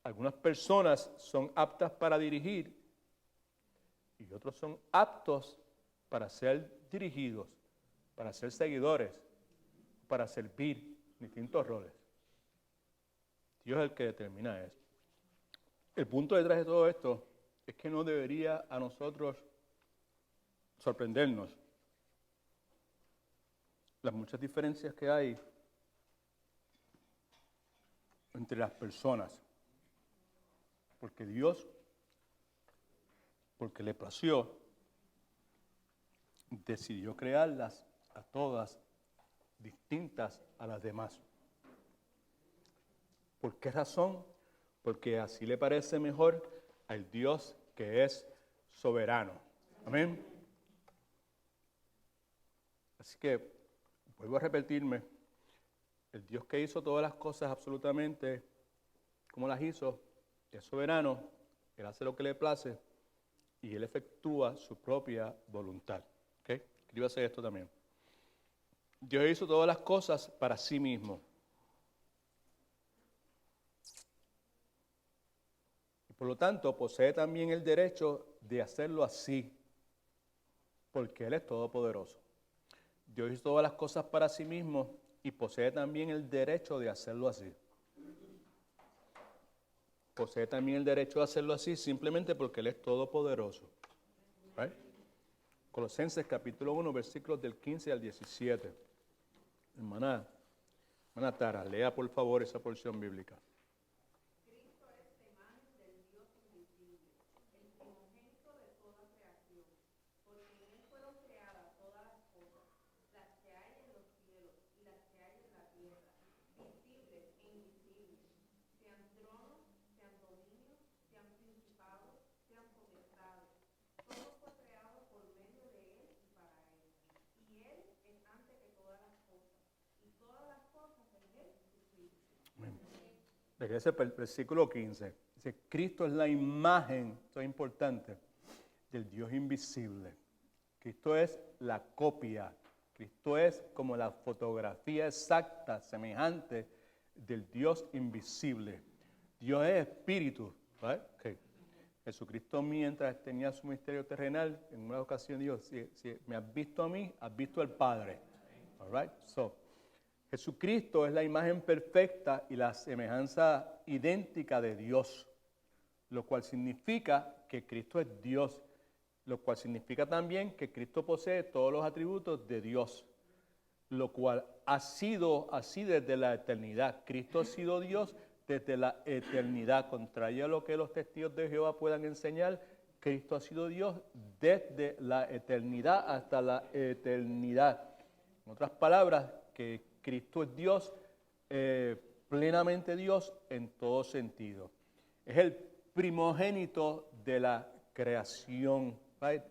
Speaker 1: Algunas personas son aptas para dirigir y otros son aptos para ser dirigidos, para ser seguidores, para servir distintos roles. Dios es el que determina eso. El punto detrás de todo esto es que no debería a nosotros sorprendernos las muchas diferencias que hay entre las personas. Porque Dios, porque le plació, decidió crearlas a todas distintas a las demás. ¿Por qué razón? Porque así le parece mejor al Dios que es soberano. Amén. Así que, vuelvo a repetirme, el Dios que hizo todas las cosas absolutamente como las hizo, es soberano, Él hace lo que le place y Él efectúa su propia voluntad. ¿Okay? Escríbase esto también. Dios hizo todas las cosas para sí mismo. Y por lo tanto, posee también el derecho de hacerlo así, porque Él es todopoderoso. Dios hizo todas las cosas para sí mismo y posee también el derecho de hacerlo así. Posee también el derecho de hacerlo así simplemente porque Él es todopoderoso. Right? Colosenses capítulo 1, versículos del 15 al 17. Hermana Tara, lea por favor esa porción bíblica.
Speaker 3: Cristo es la imagen del Dios invisible, el primogénito de toda creación, porque en él fueron creadas todas las cosas, las que hay en los cielos y las que hay en la tierra, visibles e invisibles, sean tronos, sean dominios, sean principados, sean potestades. Todo fue creado por medio de él y para él. Y él es antes que todas las cosas,
Speaker 1: Regrese al versículo 15. Dice, Cristo es la imagen, esto es importante, del Dios invisible. Cristo es la copia. Cristo es como la fotografía exacta, semejante del Dios invisible. Dios es espíritu. ¿Right? Okay. Jesucristo, mientras tenía su ministerio terrenal, en una ocasión dijo, si me has visto a mí, has visto al Padre. All right? So, Jesucristo es la imagen perfecta y la semejanza idéntica de Dios, lo cual significa que Cristo es Dios, lo cual significa también que Cristo posee todos los atributos de Dios, lo cual ha sido así desde la eternidad. Cristo ha sido Dios desde la eternidad. Contrario a lo que los testigos de Jehová puedan enseñar, Cristo ha sido Dios desde la eternidad hasta la eternidad. En otras palabras, que Cristo es Dios, plenamente Dios en todo sentido. Es el primogénito de la creación, right?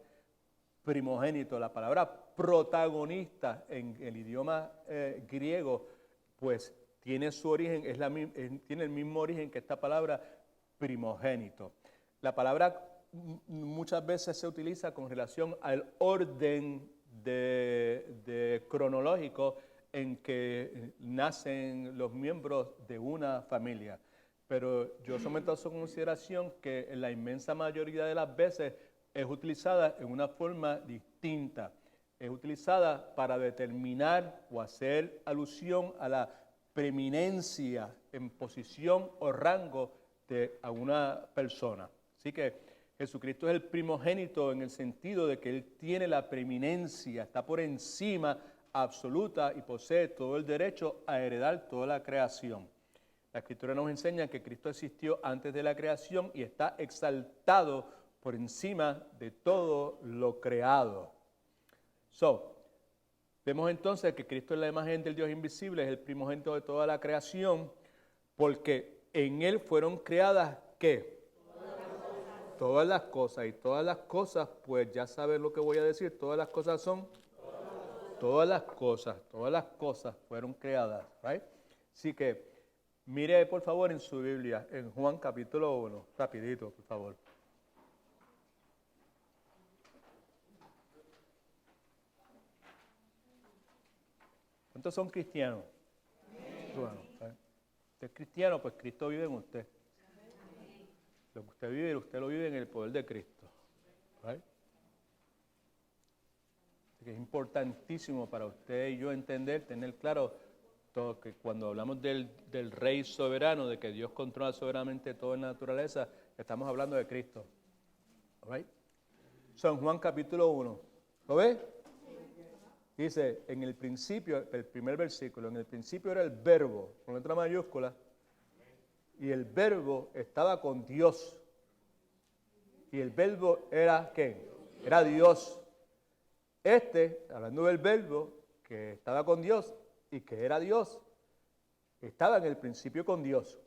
Speaker 1: Primogénito, la palabra protagonista en el idioma griego, pues tiene su origen, tiene el mismo origen que esta palabra primogénito. La palabra muchas veces se utiliza con relación al orden de cronológico en que nacen los miembros de una familia. Pero yo someto a su consideración que en la inmensa mayoría de las veces es utilizada en una forma distinta. Es utilizada para determinar o hacer alusión a la preeminencia en posición o rango de una persona. Así que Jesucristo es el primogénito en el sentido de que Él tiene la preeminencia, está por encima absoluta y posee todo el derecho a heredar toda la creación. La Escritura nos enseña que Cristo existió antes de la creación y está exaltado por encima de todo lo creado. Vemos entonces que Cristo es la imagen del Dios invisible, es el primogénito de toda la creación, porque en Él fueron creadas, ¿qué? Todas las cosas. Y todas las cosas, pues ya saben lo que voy a decir, todas las cosas son... Todas las cosas fueron creadas, right? Así que mire por favor en su Biblia, en Juan capítulo 1, rapidito, por favor. ¿Cuántos son cristianos? Bueno, ¿eh? Usted es cristiano, pues Cristo vive en usted. Lo que usted vive, usted lo vive en el poder de Cristo, right? Que es importantísimo para usted y yo entender, tener claro todo, que cuando hablamos del Rey soberano, de que Dios controla soberanamente toda la naturaleza, estamos hablando de Cristo. Right? San Juan capítulo 1. ¿Lo ve? Dice, en el principio, el primer versículo, en el principio era el verbo, con letra mayúscula, y el verbo estaba con Dios. Y el verbo era, ¿qué? Era Dios. Hablando del verbo, que estaba con Dios y que era Dios, estaba en el principio con Dios.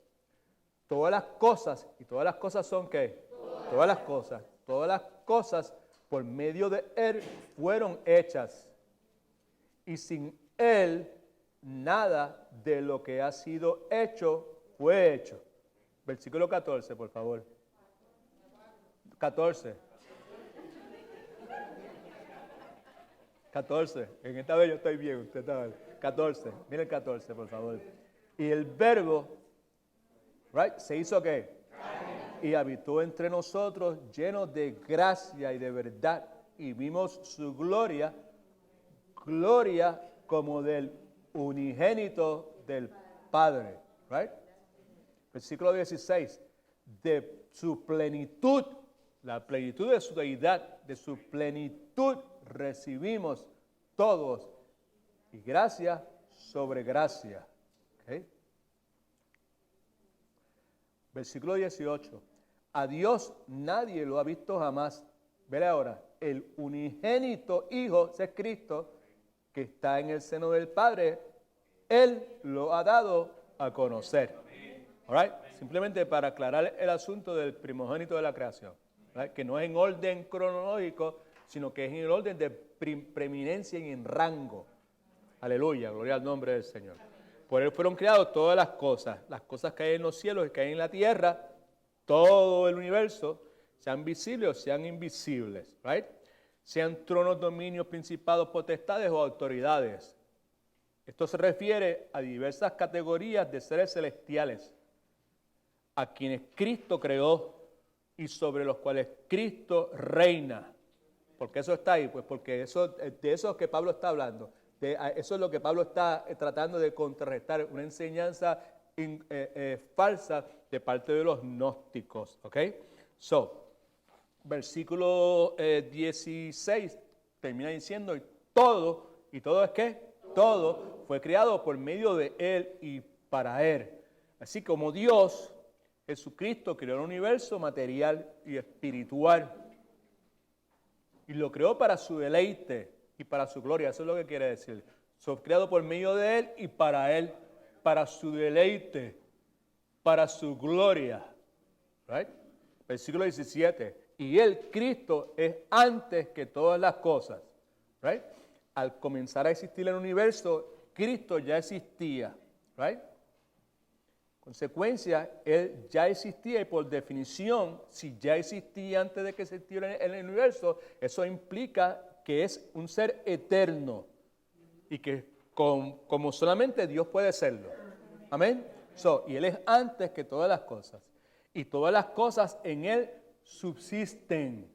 Speaker 1: Todas las cosas, y todas las cosas son ¿qué? Todas las cosas por medio de Él fueron hechas. Y sin Él, nada de lo que ha sido hecho fue hecho. Versículo 14, por favor. 14. En esta vez yo estoy bien, usted está mal. 14, mire el 14, por favor. Y el verbo, right, se hizo ¿qué? Y habitó entre nosotros lleno de gracia y de verdad. Y vimos su gloria como del unigénito del Padre. Right? Versículo 16. De su plenitud, la plenitud de su deidad, de su plenitud recibimos todos. Y gracia sobre gracia. ¿Okay? Versículo 18. A Dios nadie lo ha visto jamás. Vele ahora, el unigénito Hijo, ese es Cristo, que está en el seno del Padre, Él lo ha dado a conocer. All right? Simplemente para aclarar el asunto del primogénito de la creación. Right? Que no es en orden cronológico, sino que es en el orden de preeminencia y en rango. Aleluya, gloria al nombre del Señor. Por Él fueron creadas todas las cosas que hay en los cielos y que hay en la tierra, todo el universo, sean visibles o sean invisibles, right? Sean tronos, dominios, principados, potestades o autoridades. Esto se refiere a diversas categorías de seres celestiales, a quienes Cristo creó y sobre los cuales Cristo reina. ¿Por qué eso está ahí? Pues porque de eso es que Pablo está hablando. Eso es lo que Pablo está tratando de contrarrestar, una enseñanza falsa de parte de los gnósticos. ¿Ok? Versículo 16 termina diciendo, ¿y todo es qué? Todo fue creado por medio de Él y para Él. Así como Dios, Jesucristo creó el universo material y espiritual. Y lo creó para su deleite y para su gloria. Eso es lo que quiere decir. Fue creado por medio de Él y para Él, para su deleite, para su gloria. Right? Versículo 17. Y Él, Cristo, es antes que todas las cosas. Right? Al comenzar a existir el universo, Cristo ya existía. Right? Consecuencia, Él ya existía y por definición, si ya existía antes de que existiera el universo, eso implica que es un ser eterno y que como solamente Dios puede serlo. Amén. Y Él es antes que todas las cosas. Y todas las cosas en Él subsisten.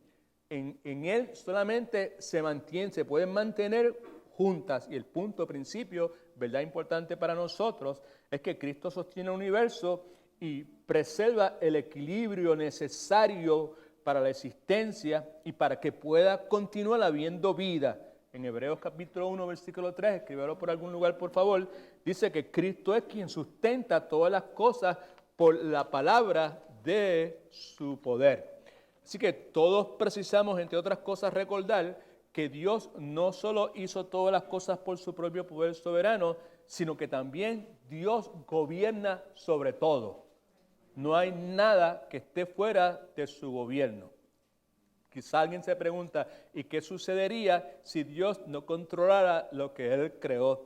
Speaker 1: En Él solamente se mantienen, se pueden mantener juntas. Y el punto principio, verdad importante para nosotros, es que Cristo sostiene el universo y preserva el equilibrio necesario para la existencia y para que pueda continuar habiendo vida. En Hebreos capítulo 1, versículo 3, escríbelo por algún lugar, por favor, dice que Cristo es quien sustenta todas las cosas por la palabra de su poder. Así que todos precisamos, entre otras cosas, recordar que Dios no solo hizo todas las cosas por su propio poder soberano, sino que también Dios gobierna sobre todo. No hay nada que esté fuera de su gobierno. Quizá alguien se pregunta, ¿y qué sucedería si Dios no controlara lo que Él creó?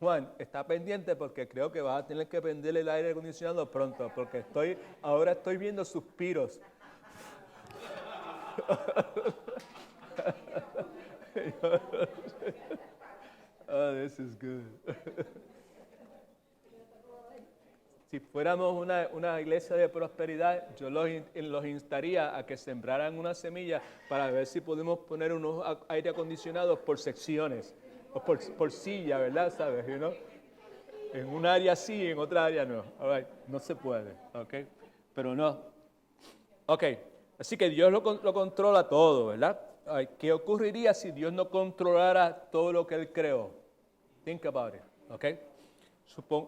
Speaker 1: Juan, está pendiente porque creo que vas a tener que prender el aire acondicionado pronto, porque ahora estoy viendo suspiros. Oh, this is good. Si fuéramos una iglesia de prosperidad, yo los instaría a que sembraran una semilla para ver si podemos poner unos aire acondicionados por secciones, o por silla, ¿verdad? ¿Sabes? You know? En un área sí, en otra área no. All right. No se puede, ¿ok? Pero no. Ok, así que Dios lo controla todo, ¿verdad? ¿Qué ocurriría si Dios no controlara todo lo que Él creó? Think about it, ¿ok?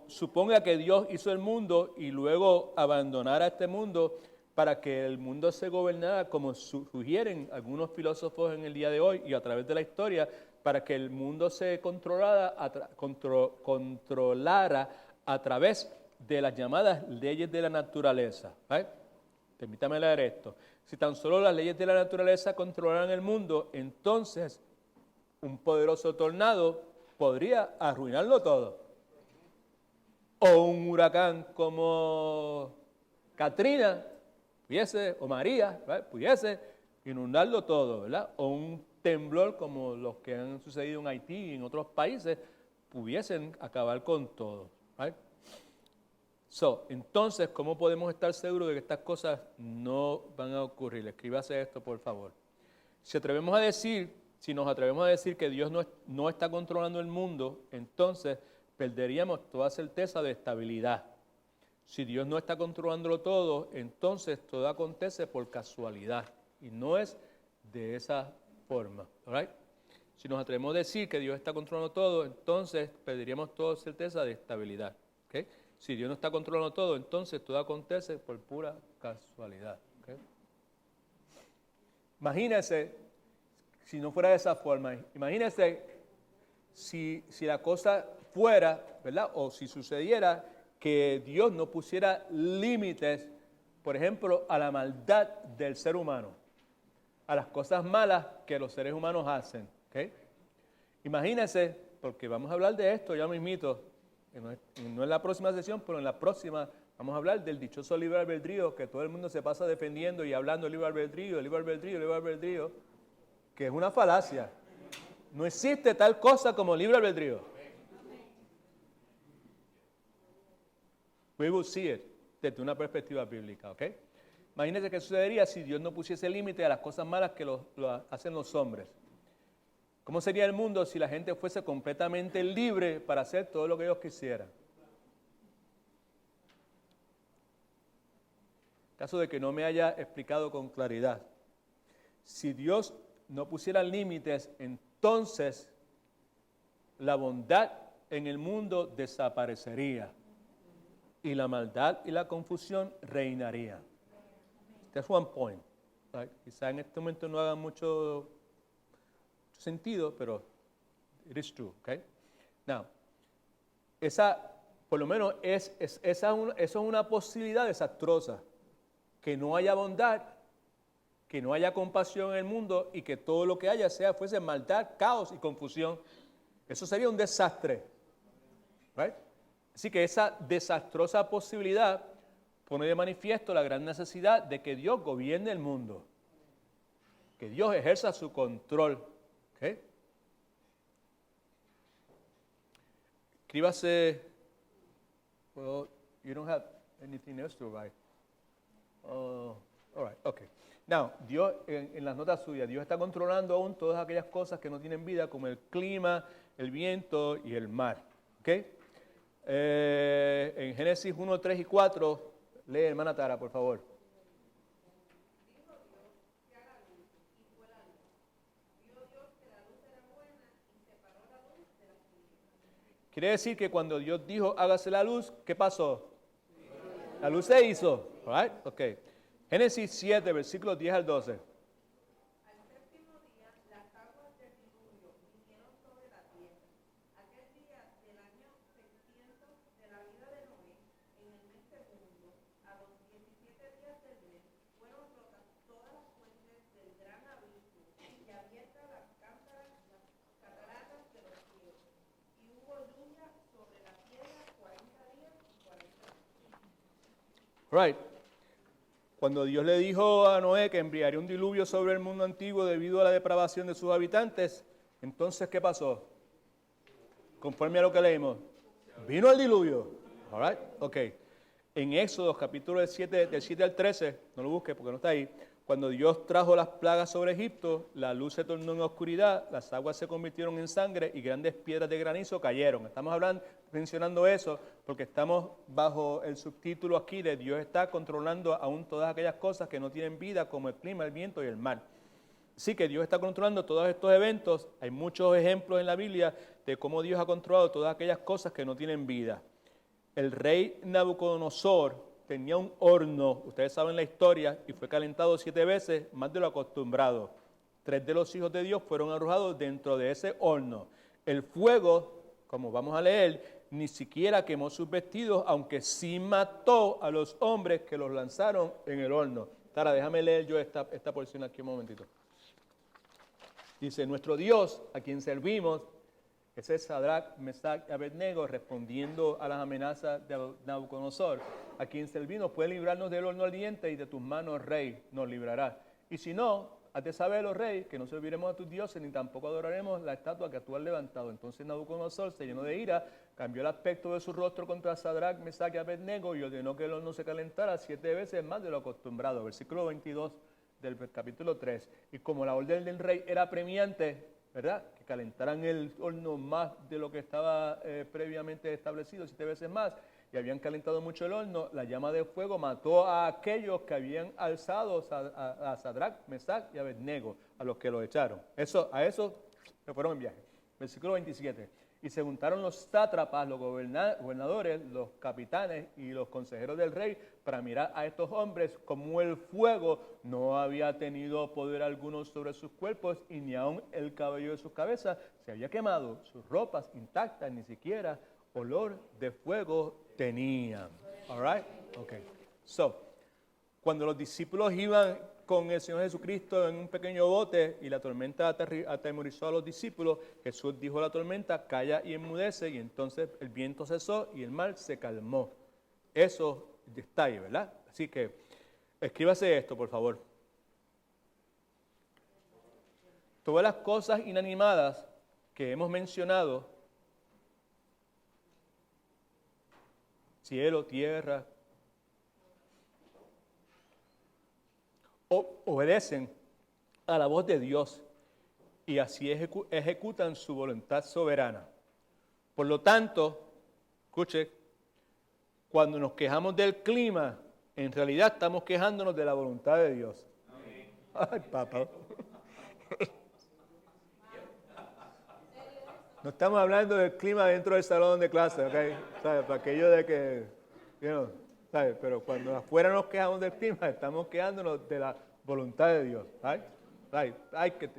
Speaker 1: Suponga que Dios hizo el mundo y luego abandonara este mundo para que el mundo se gobernara como sugieren algunos filósofos en el día de hoy y a través de la historia, para que el mundo se controlara a través de las llamadas leyes de la naturaleza. ¿Right? Permítame leer esto. Si tan solo las leyes de la naturaleza controlaran el mundo, entonces un poderoso tornado podría arruinarlo todo. O un huracán como Katrina o María, ¿verdad? Pudiese inundarlo todo, ¿verdad? O un temblor como los que han sucedido en Haití y en otros países, pudiesen acabar con todo. ¿Right? Entonces, ¿cómo podemos estar seguros de que estas cosas no van a ocurrir? Escríbase esto, por favor. Si nos atrevemos a decir que Dios no está controlando el mundo, entonces perderíamos toda certeza de estabilidad. Si Dios no está controlándolo todo, entonces todo acontece por casualidad y no es de esa forma. ¿Right? Si nos atrevemos a decir que Dios está controlando todo, entonces perderíamos toda certeza de estabilidad. ¿Okay? Si Dios no está controlando todo, entonces todo acontece por pura casualidad. ¿Okay? Imagínese, si no fuera de esa forma, imagínese si la cosa fuera, ¿verdad? O si sucediera que Dios no pusiera límites, por ejemplo, a la maldad del ser humano, a las cosas malas que los seres humanos hacen. ¿Okay? Imagínense, porque vamos a hablar de esto ya mismito, no en la próxima sesión, pero en la próxima vamos a hablar del dichoso libre albedrío, que todo el mundo se pasa defendiendo y hablando del libre albedrío, el libre albedrío, el libre albedrío, que es una falacia. No existe tal cosa como libre albedrío. We will see it desde una perspectiva bíblica, ¿ok? Imagínense qué sucedería si Dios no pusiese límite a las cosas malas que lo hacen los hombres. ¿Cómo sería el mundo si la gente fuese completamente libre para hacer todo lo que ellos quisieran? En caso de que no me haya explicado con claridad. Si Dios no pusiera límites, entonces la bondad en el mundo desaparecería y la maldad y la confusión reinarían. That's one point. Right? Quizá en este momento no haga mucho sentido, pero it is true. Okay? Now, por lo menos eso es una posibilidad desastrosa, que no haya bondad, que no haya compasión en el mundo y que todo lo que haya fuese maldad, caos y confusión. Eso sería un desastre. Right? Así que esa desastrosa posibilidad pone de manifiesto la gran necesidad de que Dios gobierne el mundo, que Dios ejerza su control. ¿Okay? Escríbase. Well, you don't have anything else to write. All right, okay. Now, Dios, en las notas suyas, Dios está controlando aún todas aquellas cosas que no tienen vida, como el clima, el viento y el mar. ¿Okay? En Génesis 1, 3 y 4, lee, hermana Tara, por favor.
Speaker 3: Dijo Dios que haga luz, y fue la luz. Vio Dios que la luz era buena y separó la luz de las tinieblas.
Speaker 1: Quiere decir que cuando Dios dijo, hágase la luz, ¿qué pasó? La luz se hizo. All right? Okay. Génesis 7, versículos 10 al 12.
Speaker 3: Al séptimo día, las aguas del diluvio vinieron sobre la tierra. Aquel día del año 600 de la vida de Noé, en el mes segundo, a los 17 días del mes, fueron rotas todas las fuentes del gran abismo y abiertas las cataratas de los cielos. Y hubo lluvia sobre la tierra 40 días y 40 noches.
Speaker 1: Right. Cuando Dios le dijo a Noé que enviaría un diluvio sobre el mundo antiguo debido a la depravación de sus habitantes, entonces, ¿qué pasó? Conforme a lo que leímos, vino el diluvio. All right? Ok. En Éxodo, capítulo 7, del 7 al 13, no lo busque porque no está ahí, cuando Dios trajo las plagas sobre Egipto, la luz se tornó en oscuridad, las aguas se convirtieron en sangre y grandes piedras de granizo cayeron. Estamos mencionando eso porque estamos bajo el subtítulo aquí de Dios está controlando aún todas aquellas cosas que no tienen vida, como el clima, el viento y el mar. Sí que Dios está controlando todos estos eventos. Hay muchos ejemplos en la Biblia de cómo Dios ha controlado todas aquellas cosas que no tienen vida. El rey Nabucodonosor tenía un horno, ustedes saben la historia, y fue calentado 7 veces, más de lo acostumbrado. 3 de los hijos de Dios fueron arrojados dentro de ese horno. El fuego, como vamos a leer, ni siquiera quemó sus vestidos, aunque sí mató a los hombres que los lanzaron en el horno. Tara, déjame leer yo esta porción aquí un momentito. Dice, nuestro Dios, a quien servimos, ese es Sadrach, Mesach y Abednego, respondiendo a las amenazas de Nabucodonosor. A quien servimos puede librarnos del horno ardiente y de tus manos, rey, nos librará. Y si no, haz de saber, oh rey, que no serviremos a tus dioses ni tampoco adoraremos la estatua que tú has levantado. Entonces Nabucodonosor se llenó de ira, cambió el aspecto de su rostro contra Sadrach, Mesach y Abednego y ordenó que el horno se calentara 7 veces más de lo acostumbrado. Versículo 22 del capítulo 3. Y como la orden del rey era premiante, ¿verdad? Que calentaran el horno más de lo que estaba previamente establecido, 7 veces más, y habían calentado mucho el horno, la llama de fuego mató a aquellos que habían alzado a Sadrach, Mesach y Abednego, a los que lo echaron. A eso se fueron en viaje. Versículo 27. Y se juntaron los sátrapas, los gobernadores, los capitanes y los consejeros del rey para mirar a estos hombres como el fuego no había tenido poder alguno sobre sus cuerpos y ni aun el cabello de sus cabezas se había quemado, sus ropas intactas, ni siquiera olor de fuego tenían. All right? Okay. So, cuando los discípulos iban con el Señor Jesucristo en un pequeño bote y la tormenta atemorizó a los discípulos, Jesús dijo a la tormenta, calla y enmudece, y entonces el viento cesó y el mar se calmó. Eso está ahí, ¿verdad? Así que escríbase esto, por favor. Todas las cosas inanimadas que hemos mencionado, cielo, tierra, obedecen a la voz de Dios y así ejecutan su voluntad soberana. Por lo tanto, escuche, cuando nos quejamos del clima, en realidad estamos quejándonos de la voluntad de Dios. Amén. Ay, papá. No estamos hablando del clima dentro del salón de clase, ¿ok? ¿Sabe? Para aquello de que, ¿sabe? Pero cuando afuera nos quejamos del clima, estamos quejándonos de la voluntad de Dios. ¿Right? Right.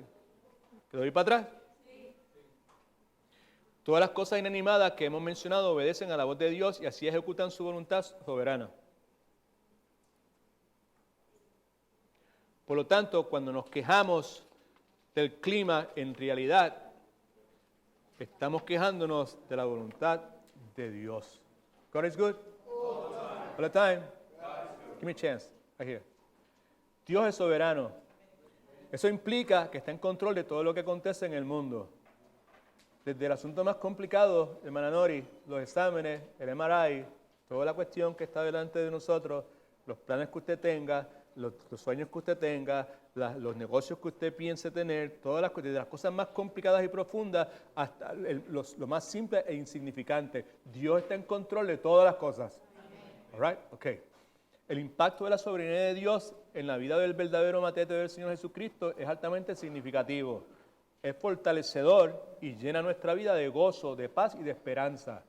Speaker 1: ¿Te doy para atrás? Sí. Todas las cosas inanimadas que hemos mencionado obedecen a la voz de Dios y así ejecutan su voluntad soberana. Por lo tanto, cuando nos quejamos del clima, en realidad estamos quejándonos de la voluntad de Dios. God is good? All the time. Give me a chance. Right here. Dios es soberano. Eso implica que está en control de todo lo que acontece en el mundo. Desde el asunto más complicado, hermana Nori, los exámenes, el MRI, toda la cuestión que está delante de nosotros, los planes que usted tenga, los sueños que usted tenga, los negocios que usted piense tener, todas las desde las cosas más complicadas y profundas hasta lo más simple e insignificante. Dios está en control de todas las cosas. All right? Okay. El impacto de la soberanía de Dios en la vida del verdadero matete del Señor Jesucristo es altamente significativo. Es fortalecedor y llena nuestra vida de gozo, de paz y de esperanza.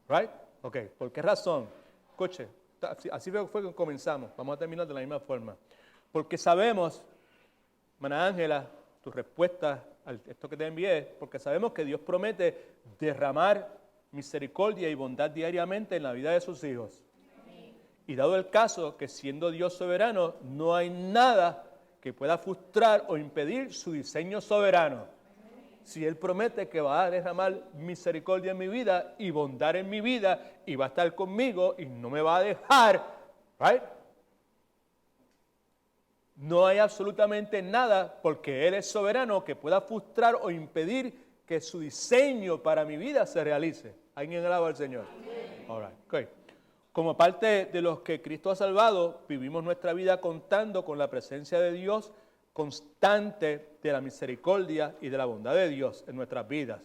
Speaker 1: Right? Okay. ¿Por qué razón? Escuche, así fue que comenzamos. Vamos a terminar de la misma forma. Porque sabemos, hermana Ángela, tu respuesta a esto que te envié, porque sabemos que Dios promete derramar misericordia y bondad diariamente en la vida de sus hijos. Y dado el caso que siendo Dios soberano, no hay nada que pueda frustrar o impedir su diseño soberano. Si Él promete que va a derramar misericordia en mi vida y bondad en mi vida y va a estar conmigo y no me va a dejar, right? No hay absolutamente nada, porque Él es soberano, que pueda frustrar o impedir que su diseño para mi vida se realice. ¿Alguien alaba al Señor? All right. Okay. Como parte de los que Cristo ha salvado, vivimos nuestra vida contando con la presencia de Dios constante, de la misericordia y de la bondad de Dios en nuestras vidas.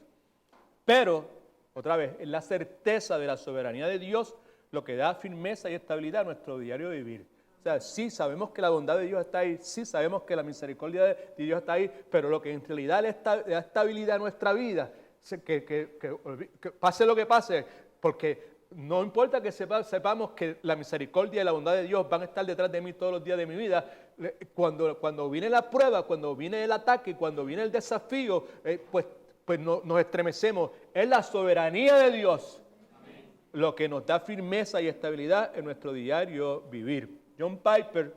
Speaker 1: Pero, otra vez, es la certeza de la soberanía de Dios lo que da firmeza y estabilidad a nuestro diario vivir. O sea, sí sabemos que la bondad de Dios está ahí, sí sabemos que la misericordia de Dios está ahí, pero lo que en realidad le da estabilidad a nuestra vida, que pase lo que pase, porque no importa que sepamos que la misericordia y la bondad de Dios van a estar detrás de mí todos los días de mi vida, cuando viene la prueba, cuando viene el ataque, cuando viene el desafío, pues nos estremecemos. Es la soberanía de Dios lo que nos da firmeza y estabilidad en nuestro diario vivir. John Piper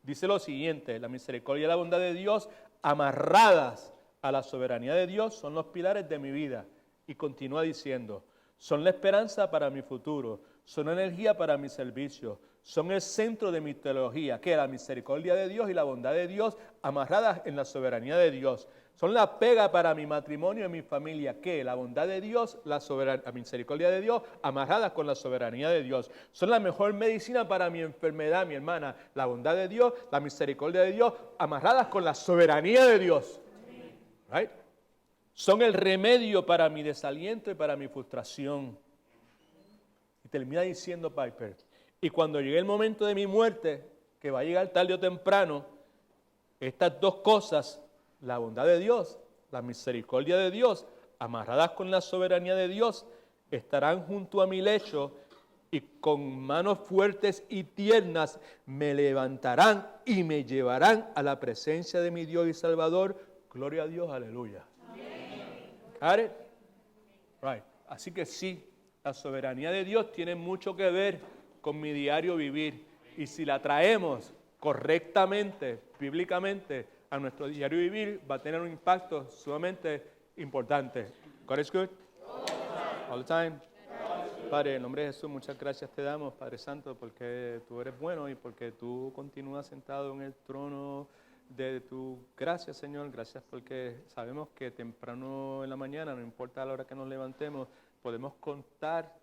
Speaker 1: dice lo siguiente: la misericordia y la bondad de Dios amarradas a la soberanía de Dios son los pilares de mi vida. Y continúa diciendo: son la esperanza para mi futuro, son energía para mi servicio, son el centro de mi teología, que la misericordia de Dios y la bondad de Dios amarradas en la soberanía de Dios. Son la pega para mi matrimonio y mi familia, que la bondad de Dios, la misericordia de Dios, amarradas con la soberanía de Dios. Son la mejor medicina para mi enfermedad, mi hermana, la bondad de Dios, la misericordia de Dios, amarradas con la soberanía de Dios. Right? Son el remedio para mi desaliento y para mi frustración. Y termina diciendo Piper: y cuando llegue el momento de mi muerte, que va a llegar tarde o temprano, estas dos cosas, la bondad de Dios, la misericordia de Dios, amarradas con la soberanía de Dios, estarán junto a mi lecho y con manos fuertes y tiernas me levantarán y me llevarán a la presencia de mi Dios y Salvador. Gloria a Dios, aleluya. Got it? Right. Así que sí, la soberanía de Dios tiene mucho que ver con mi diario vivir. Y si la traemos correctamente, bíblicamente, a nuestro diario vivir, va a tener un impacto sumamente importante. God is good? All the time. Padre, en el nombre de Jesús, muchas gracias te damos, Padre Santo, porque tú eres bueno y porque tú continúas sentado en el trono de tu gracia, Señor. Gracias porque sabemos que temprano en la mañana, no importa la hora que nos levantemos, podemos contar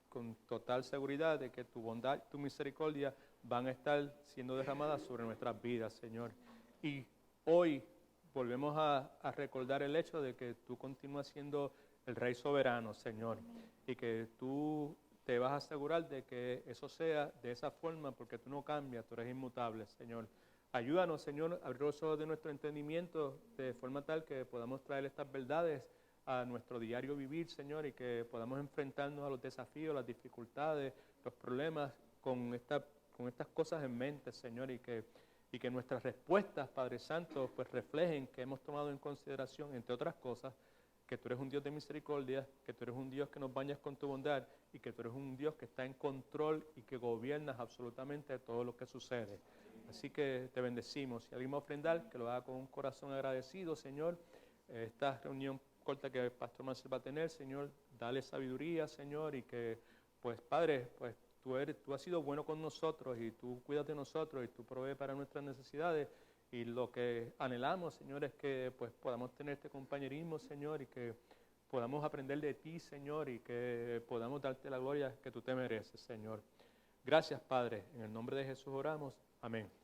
Speaker 1: con total seguridad de que tu bondad y tu misericordia van a estar siendo derramadas sobre nuestras vidas, Señor. Y hoy volvemos a recordar el hecho de que tú continúas siendo el Rey soberano, Señor, y que tú te vas a asegurar de que eso sea de esa forma porque tú no cambias, tú eres inmutable, Señor. Ayúdanos, Señor, a abrir los ojos de nuestro entendimiento de forma tal que podamos traer estas verdades a nuestro diario vivir, Señor, y que podamos enfrentarnos a los desafíos, las dificultades, los problemas con estas cosas en mente, Señor, y que nuestras respuestas, Padre Santo, pues reflejen que hemos tomado en consideración, entre otras cosas, que tú eres un Dios de misericordia, que tú eres un Dios que nos bañas con tu bondad y que tú eres un Dios que está en control y que gobiernas absolutamente todo lo que sucede. Así que te bendecimos. Si alguien va a ofrendar, que lo haga con un corazón agradecido, Señor. Esta reunión corta que el pastor Marcel va a tener, Señor, dale sabiduría, Señor, y que, pues, Padre, pues tú has sido bueno con nosotros y tú cuidas de nosotros y tú provees para nuestras necesidades. Y lo que anhelamos, Señor, es que pues podamos tener este compañerismo, Señor, y que podamos aprender de ti, Señor, y que podamos darte la gloria que tú te mereces, Señor. Gracias, Padre. En el nombre de Jesús oramos. Amén.